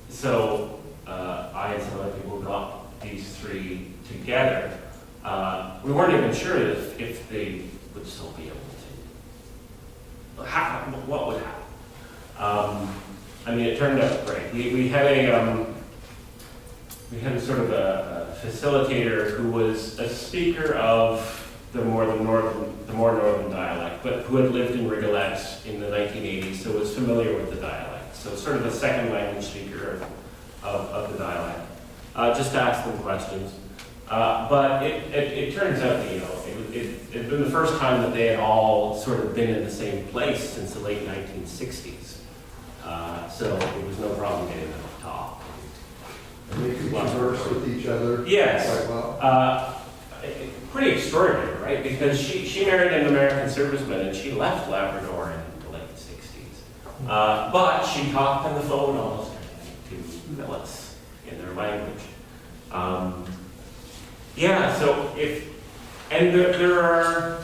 So I and some other people got these three together. We weren't even sure if they would still be able to. What would happen? It turned out great. We had a sort of a facilitator who was a speaker of the more northern dialect, but who had lived in Rigolette in the 1980s, so was familiar with the dialect. So sort of a second language speaker of the dialect. Just to ask them questions. But it turns out that, it had been the first time that they had all sort of been in the same place since the late 1960s. So it was no problem getting them to talk. And they could converse with each other Yes. quite well. Pretty extraordinary, right? Because she married an American serviceman and she left Labrador in the late 60s. But she talked on the phone almost to Phyllis in their language. There are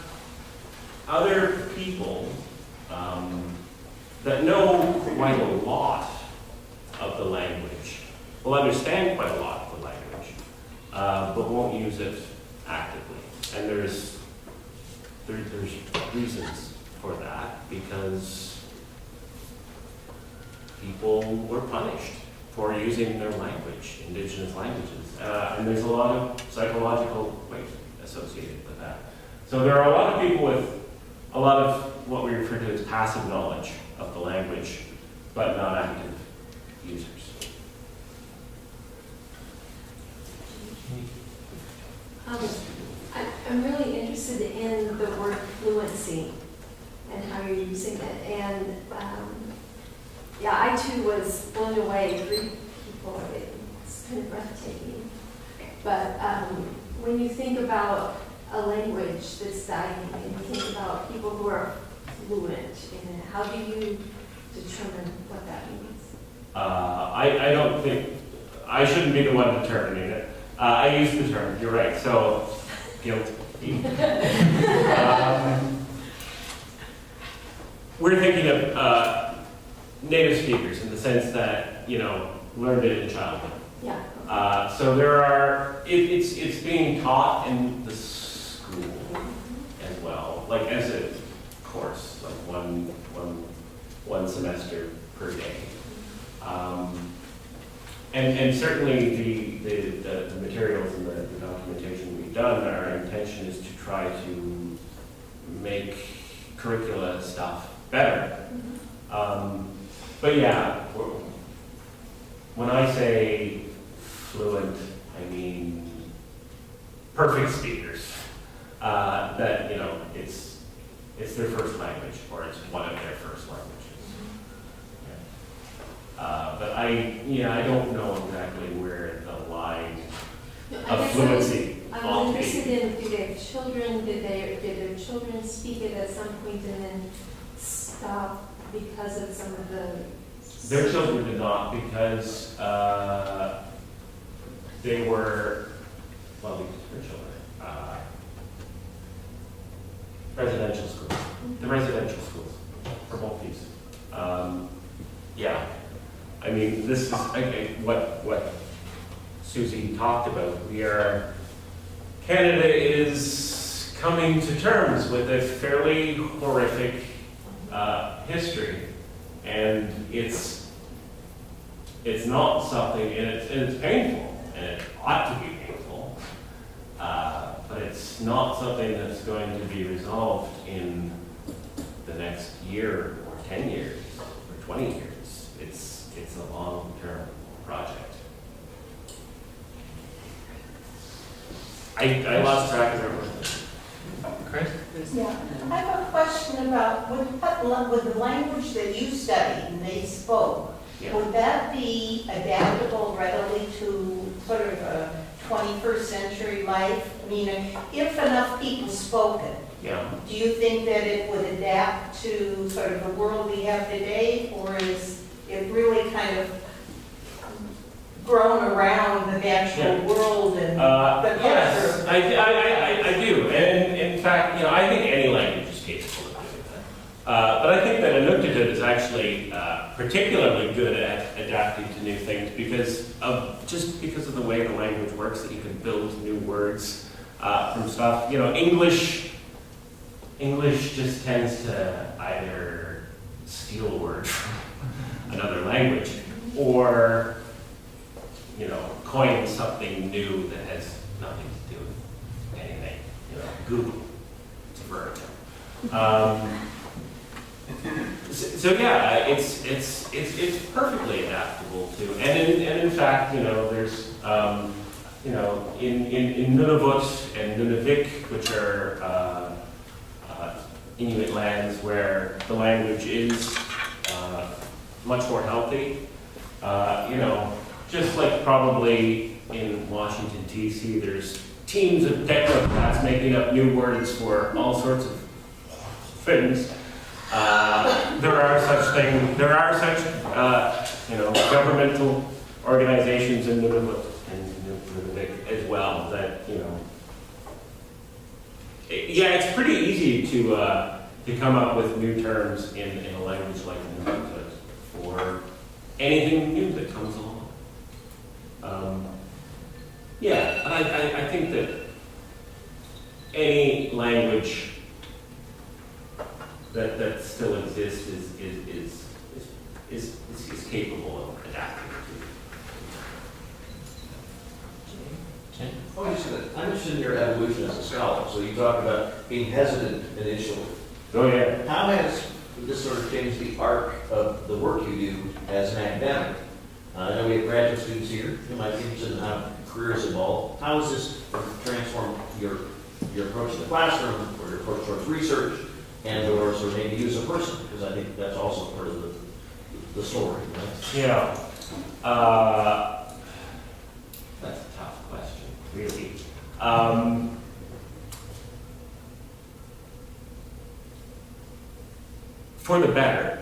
other people that know quite a lot of the language, will understand quite a lot of the language, but won't use it actively. And there's reasons for that, because people were punished for using their language, indigenous languages. And there's a lot of psychological weight associated with that. So there are a lot of people with a lot of what we refer to as passive knowledge of the language, but not active users. I'm really interested in the word fluency and how you're using it. And I too was blown away. 3 people, it's kind of breathtaking. But when you think about a language that's dying, and you think about people who are fluent in it, how do you determine what that means? I don't think, I shouldn't be the one determining it. I use the term, you're right, so guilty. We're thinking of native speakers in the sense that, learned it in childhood. Yeah. So there are, it's being taught in the school as well, like as a course, like one semester per day. And certainly the materials and the documentation we've done, our intention is to try to make curricula stuff better. But yeah, when I say fluent, I mean perfect speakers. That, it's their first language, or it's one of their first languages. But I don't know exactly where the line of fluency. I I'm interested in, do they have children? Did their children speak it at some point and then stop because of some of the... Their children did not because they were, well, because their children, residential schools, the residential schools for both these. Yeah, I mean, this is what Susie talked about. Canada is coming to terms with a fairly horrific history, and it's not something, and it's painful, and it ought to be painful, but it's not something that's going to be resolved in the next year or 10 years or 20 years. It's a long-term project. I lost track of everything. Chris? Yeah, I have a question about, with the language that you studied and they spoke, Yeah. would that be adaptable readily to sort of a 21st century life? I mean, if enough people spoke it, Yeah. do you think that it would adapt to sort of the world we have today, or is it really kind of grown around the natural world and the Yes, culture? I do. And in fact, I think any language is capable of doing that. But I think that Inuktitut is actually particularly good at adapting to new things because of the way the language works, that you can build new words from stuff. English just tends to either steal a word from another language or coin something new that has nothing to do with anything. Google, it's a verb. So yeah, it's perfectly adaptable to, and in fact, there's in Nunavut and Nunavik, which are Inuit lands where the language is much more healthy. Just like probably in Washington, D.C., there's teams of technocrats making up new words for all sorts of things. There are such governmental organizations in Nunavut and Nunavik as well that, it's pretty easy to come up with new terms in a language like Nunavut for anything new that comes along. I think that any language that still exists is capable of adapting to. I'm interested in your evolution as a scholar. So you talk about being hesitant initially. Oh yeah. How has this sort of changed the arc of the work you do as an academic? I know we have graduate students here who might be interested in how careers evolve. How has this transformed your approach to the classroom or your approach towards research and or sort of maybe you as a person? Because I think that's also part of the story, right? Yeah. That's a tough question, really. For the better.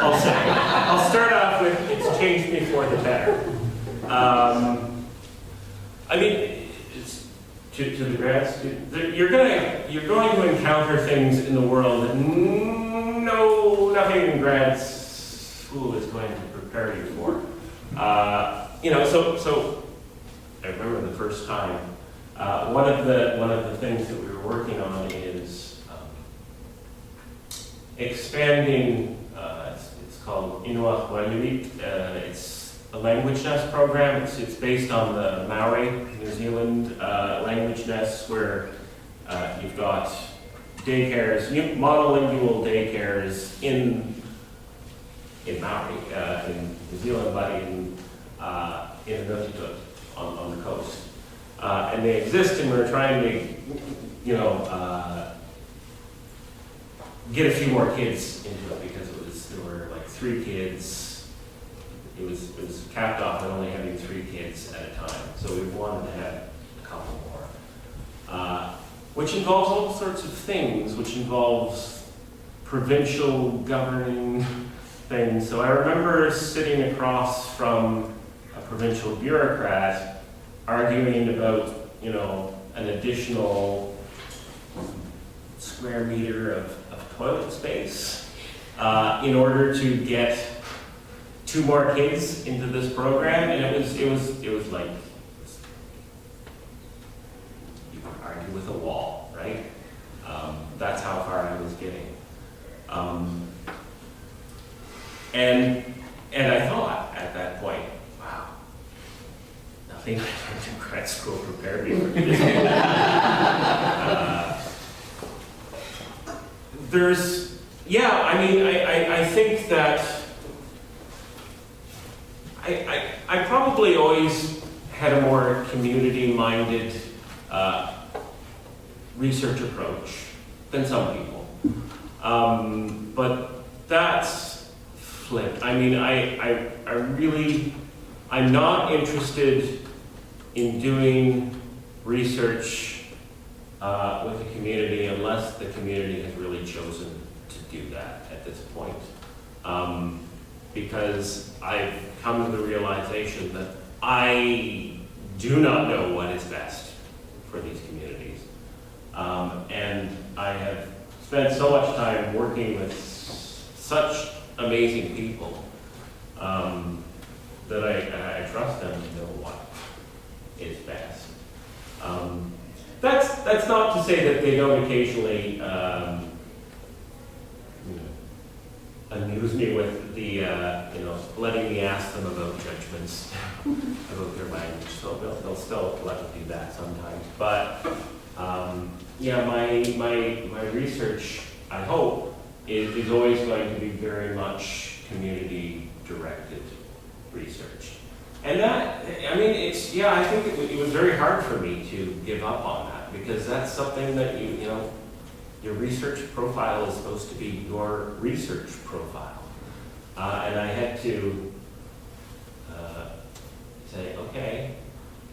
I'll say. I'll start off with it's changed me for the better. It's to the grad student. You're going to encounter things in the world that nothing in grad school is going to prepare you for. So I remember the first time. One of the things that we were working on is expanding. It's called Uਧâlagasuanik. It's a language nest program. It's based on the Maori, New Zealand language nests, where you've got daycares, monolingual daycares in Maori, in New Zealand, but in Inuktitut on the coast. And they exist, and we're trying to, get a few more kids into it because there were like 3 kids. It was capped off at only having 3 kids at a time. So we wanted to have a couple more, which involves all sorts of things, which involves provincial governing things. So I remember sitting across from a provincial bureaucrat arguing about, you know, an additional square meter of toilet space in order to get 2 more kids into this program, and it was like you could argue with a wall, right? That's how far I was getting, and I thought at that point, wow, nothing I learned in grad school prepared me for this. I think that I probably always had a more community-minded research approach than some people. But that's flipped. I mean, I'm not interested in doing research with the community unless the community has really chosen to do that at this point. Because I've come to the realization that I do not know what is best for these communities. And I have spent so much time working with such amazing people that I trust them to know what is best. That's not to say that they don't occasionally amuse me with the, letting me ask them about judgments about their language. So they'll still let me do that sometimes. But my research, I hope, is always going to be very much community-directed research. And that, I mean, I think it was very hard for me to give up on that, because that's something that your research profile is supposed to be your research profile. And I had to say, okay,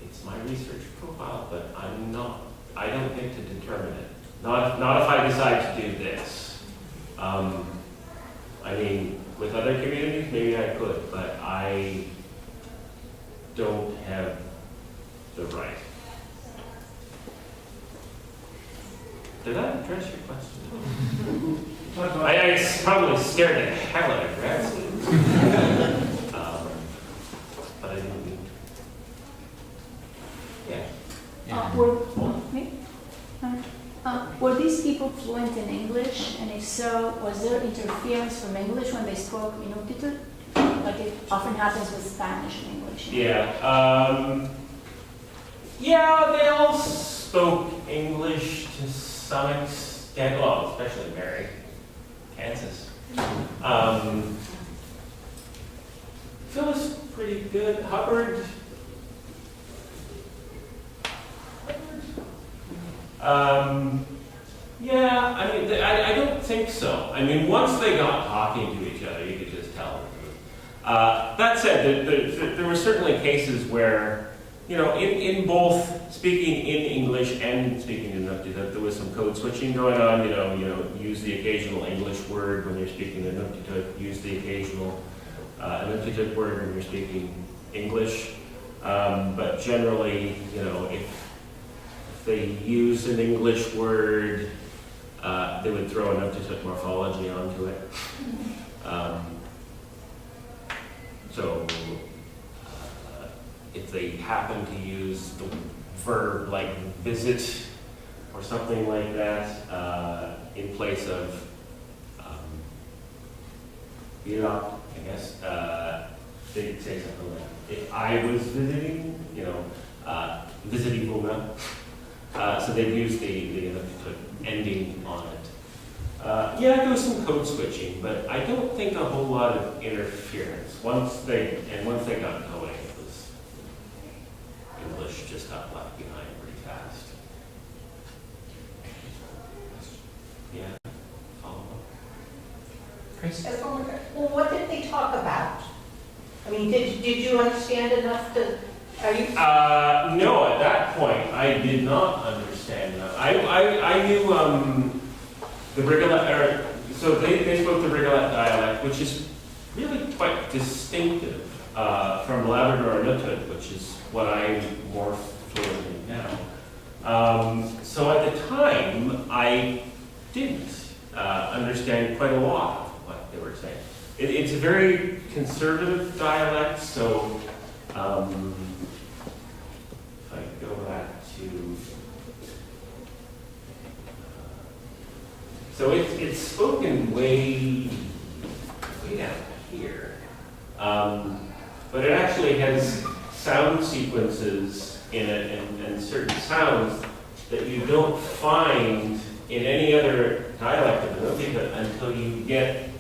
it's my research profile, but I don't get to determine it. Not if I decide to do this. I mean, with other communities, maybe I could, but I don't have the right. Did that address your question? I probably scared the hell out of grad students. But I didn't mean to. Yeah. Were these people fluent in English? And if so, was there interference from English when they spoke Inuktitut? Like it often happens with Spanish and English. Yeah. They all spoke English to some extent, well, especially Mary, Kansas. Phyllis, pretty good. Hubbard. I don't think so. I mean, once they got talking to each other, you could just tell. That said, there were certainly cases where, in both speaking in English and speaking in Inuktitut, there was some code switching going on. Use the occasional English word when you're speaking Inuktitut, use the occasional Inuktitut word when you're speaking English. But generally, if they use an English word, they would throw an Inuktitut morphology onto it. If they happen to use the verb like visit or something like that in place of I guess, they'd say something like, if I was visiting, visiting Doudna. So they'd use the ending on it. There was some code switching, but I don't think a whole lot of interference. Once they got going, it was English just got left behind pretty fast. Yeah, follow up. Chris? Well, what did they talk about? I mean, did you understand enough to Are you? No, at that point, I did not understand that. I knew the Rigolet, so they spoke the Rigolet dialect, which is really quite distinctive from Labrador Inuit, which is what I'm more fluent in now. So at the time, I didn't understand quite a lot of what they were saying. It's a very conservative dialect, so if I go back to, so it's spoken way down here, but it actually has sound sequences in it and certain sounds that you don't find in any other dialect of Inuit until you get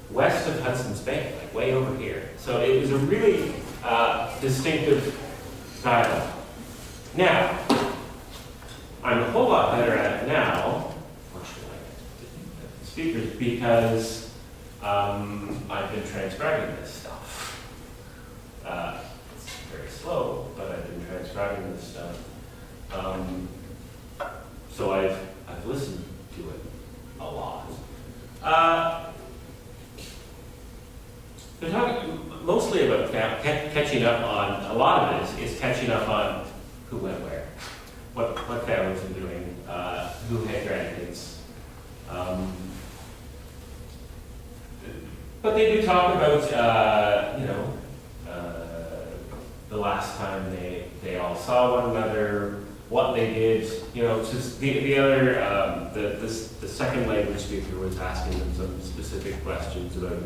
west of Hudson's Bay, like way over here. So it was a really distinctive dialect. Now, I'm a whole lot better at it now, fortunately, speakers, because I've been transcribing this stuff. It's very slow, but I've been transcribing this stuff. So I've listened to it a lot. They're talking mostly about catching up on, a lot of it is catching up on who went where, what families are doing, who had grandkids. But they do talk about, the last time they all saw one another, what they did, just the other, the second language speaker was asking them some specific questions about,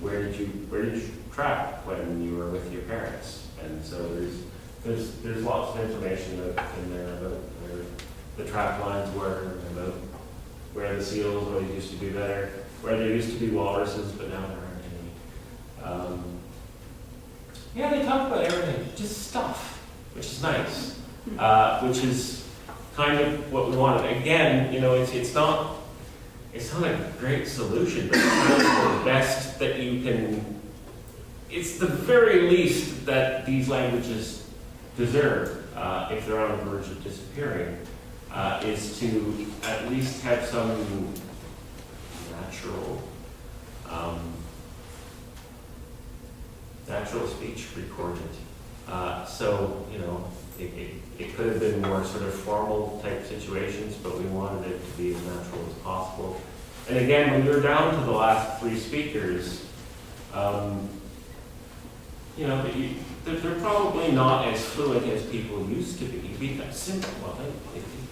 where did you track when you were with your parents? And so there's lots of information in there about where the trap lines were, about where the seals always used to be better, where there used to be walruses, but now there aren't any. They talk about everything, just stuff, which is nice, which is kind of what we wanted. Again, it's not a great solution, but it's kind of the best that you can. It's the very least that these languages deserve, if they're on the verge of disappearing, is to at least have some natural speech recorded. It could have been more sort of formal type situations, but we wanted it to be as natural as possible. And again, when you're down to the last three speakers, they're probably not as fluent as people used to be. Because simply,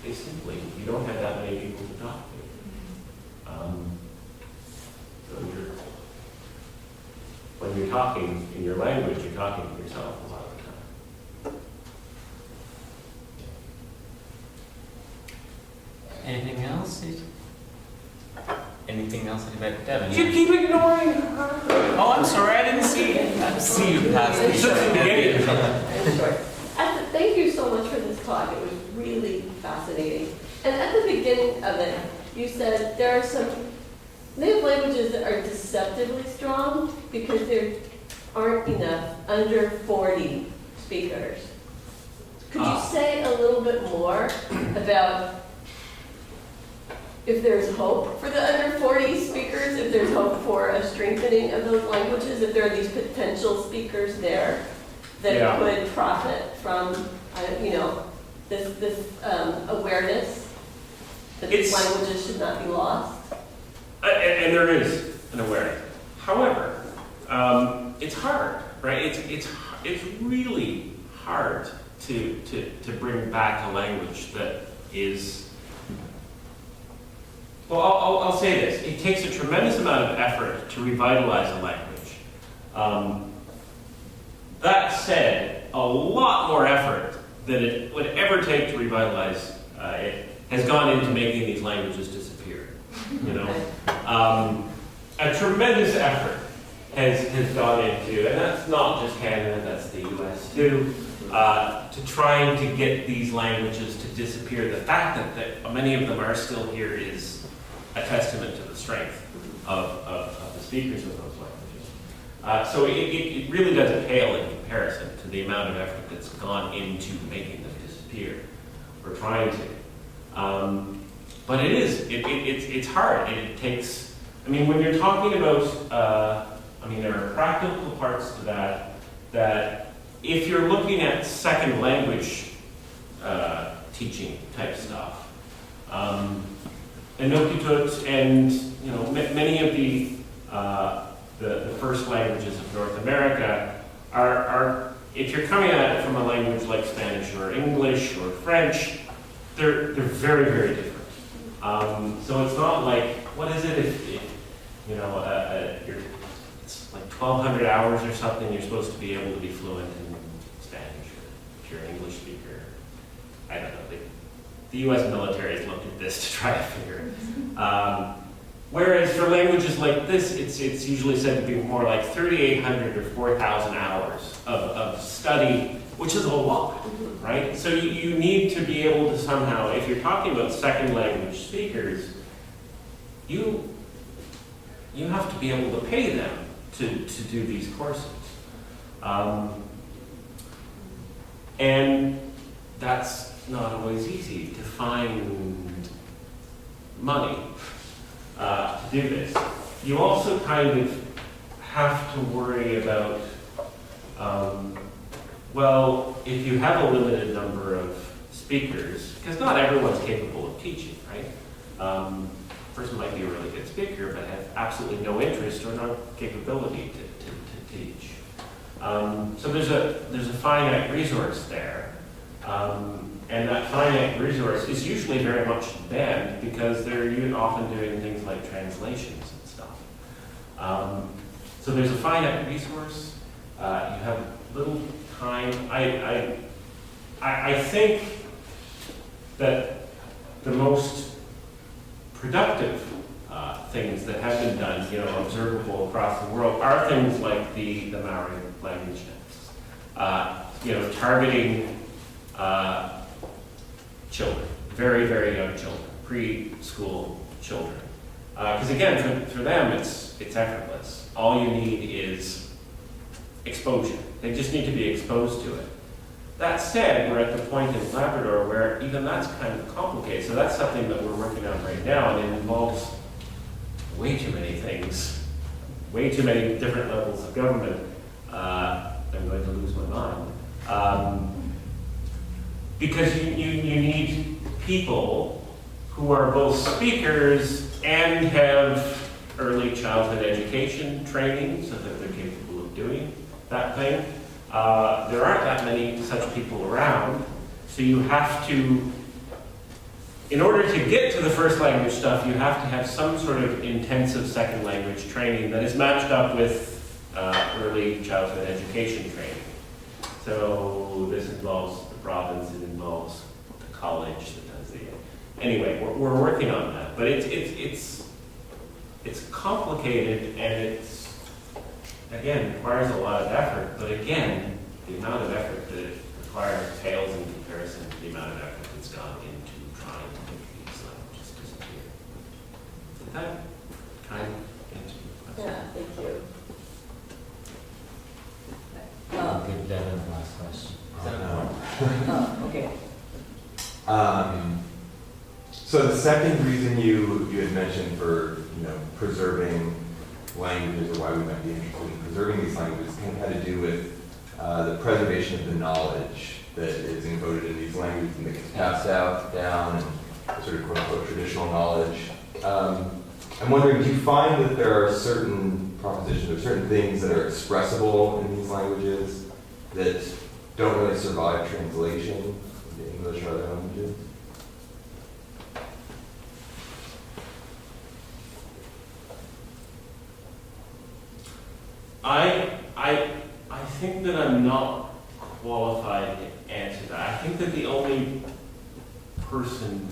they simply, you don't have that many people to talk to. So when you're talking in your language, you're talking to yourself a lot of the time. Anything else? Anything else anybody could have? You keep ignoring her. Oh, I'm sorry, I didn't see you pass Thank you so much for this talk. It was really fascinating. And at the beginning of it, you said there are some native languages that are deceptively strong because there aren't enough under 40 speakers. Could you say a little bit more about if there's hope for the under 40 speakers, if there's hope for a strengthening of those languages, if there are these potential speakers there that could profit from, this awareness that these languages should not be lost? And there is an awareness. However, it's hard, right? It's really hard to bring back a language that is. Well, I'll say this. It takes a tremendous amount of effort to revitalize a language. That said, a lot more effort than it would ever take to revitalize it has gone into making these languages disappear. A tremendous effort has gone into, and that's not just Canada, that's the US too, to trying to get these languages to disappear. The fact that many of them are still here is a testament to the strength of the speakers of those languages. So it really doesn't pale in comparison comparison to the amount of effort that's gone into making them disappear, or trying to. But it's hard. It takes, I mean, when you're talking about, there are practical parts to that if you're looking at second language teaching type stuff, Inuktitut and many of the first languages of North America are if you're coming at it from a language like Spanish or English or French, they're very, very different. So it's not like, what is it if it's like 1,200 hours or something, you're supposed to be able to be fluent in Spanish, or if you're an English speaker, I don't know. The U.S. military has looked at this to try to figure it. Whereas for languages like this, it's usually said to be more like 3,800 or 4,000 hours of study, which is a lot, right? So you need to be able to somehow, if you're talking about second language speakers, you have to be able to pay them to do these courses. And that's not always easy to find money to do this. You also kind of have to worry about, if you have a limited number of speakers, because not everyone's capable of teaching, right? A person might be a really good speaker, but have absolutely no interest or no capability to teach. So there's a finite resource there. And that finite resource is usually very much banned because they're often doing things like translations and stuff. So there's a finite resource. You have little time. I think that the most productive things that have been done, observable across the world, are things like the Maori language nests. Targeting children, very, very young children, preschool children. Because again, for them, it's effortless. All you need is exposure. They just need to be exposed to it. That said, we're at the point in Labrador where even that's kind of complicated. So that's something that we're working on right now, and it involves way too many things, way too many different levels of government. I'm going to lose my mind. Because you need people who are both speakers and have early childhood education training so that they're capable of doing that thing. There aren't that many such people around, so you have to, in order to get to the first language stuff, you have to have some sort of intensive second language training that is matched up with early childhood education training. So this involves the province, it involves the college that does the. Anyway, we're working on that, but it's complicated, and it's again requires a lot of effort. But again, the amount of effort that it requires pales in comparison to the amount of effort that's gone into trying to make these languages disappear. Did that kind of answer your question? Yeah, thank you. I'll give Devin the last question. Okay. So the second reason you had mentioned for preserving languages, or why we might be interested in preserving these languages, kind of had to do with the preservation of the knowledge that is encoded in these languages and that gets passed down, and sort of quote unquote traditional knowledge. I'm wondering, do you find that there are certain propositions or certain things that are expressible in these languages that don't really survive translation into English or other languages? I think that I'm not qualified to answer that. I think that the only person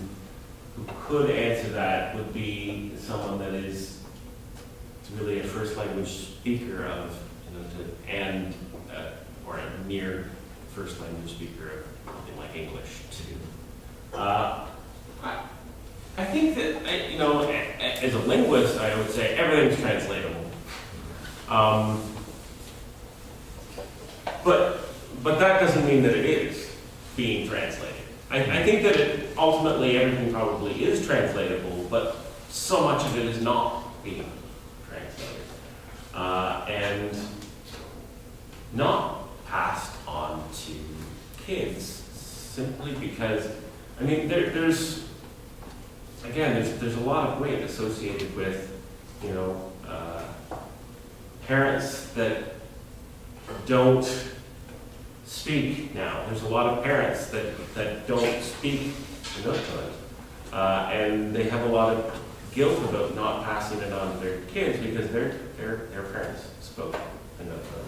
who could answer that would be someone that is really a first language speaker of, or a near first language speaker of something like English too. I think that, as a linguist, I would say everything's translatable. But that doesn't mean that it is being translated. I think that ultimately everything probably is translatable, but so much of it is not being translated. And not passed on to kids simply because, I mean, there's a lot of weight associated with, parents that don't speak now. There's a lot of parents that don't speak Inuktitut, and they have a lot of guilt about not passing it on to their kids because their parents spoke Inuktitut.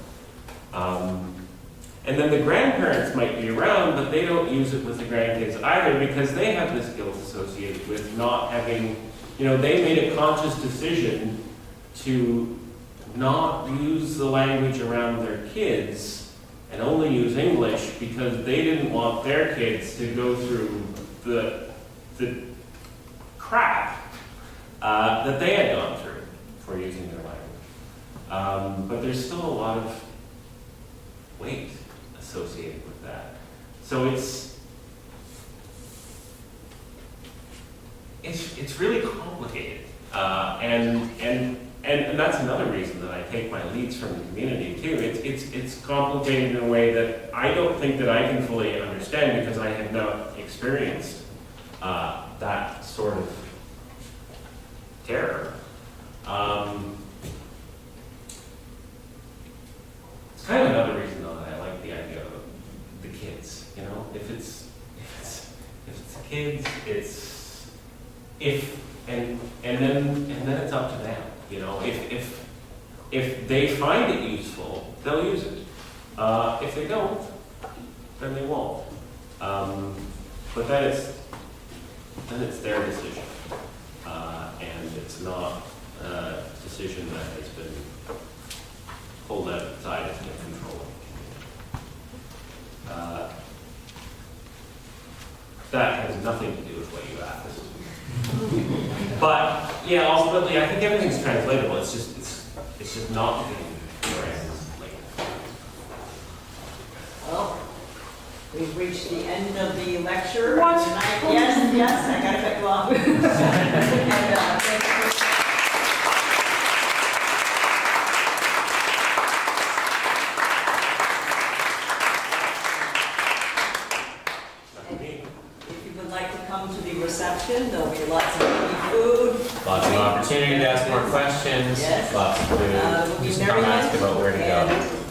And then the grandparents might be around, but they don't use it with the grandkids either because they have this guilt associated with not having, they made a conscious decision to not use the language around their kids and only use English because they didn't want their kids to go through the crap that they had gone through for using their language. But there's still a lot of weight associated with that. So it's really complicated. And that's another reason that I take my leads from the community too. It's complicated in a way that I don't think that I can fully understand because I have not experienced that sort of terror. It's kind of another reason though that I like the idea of the kids. If it's kids, and then it's up to them. If they find it useful, they'll use it. If they don't, then they won't. But then it's their decision, and it's not a decision that has been pulled outside of their control. That has nothing to do with what you asked. But yeah, ultimately, I think everything's translatable. It's just not being translated. Well, we've reached the end of the lecture. What? tonight. Yes, I gotta cut you off. And, thank you for reception. There'll be lots of free food. Lots of opportunity to ask more questions. Yes. Lots of food. We'll be Just come ask merry about where to go. and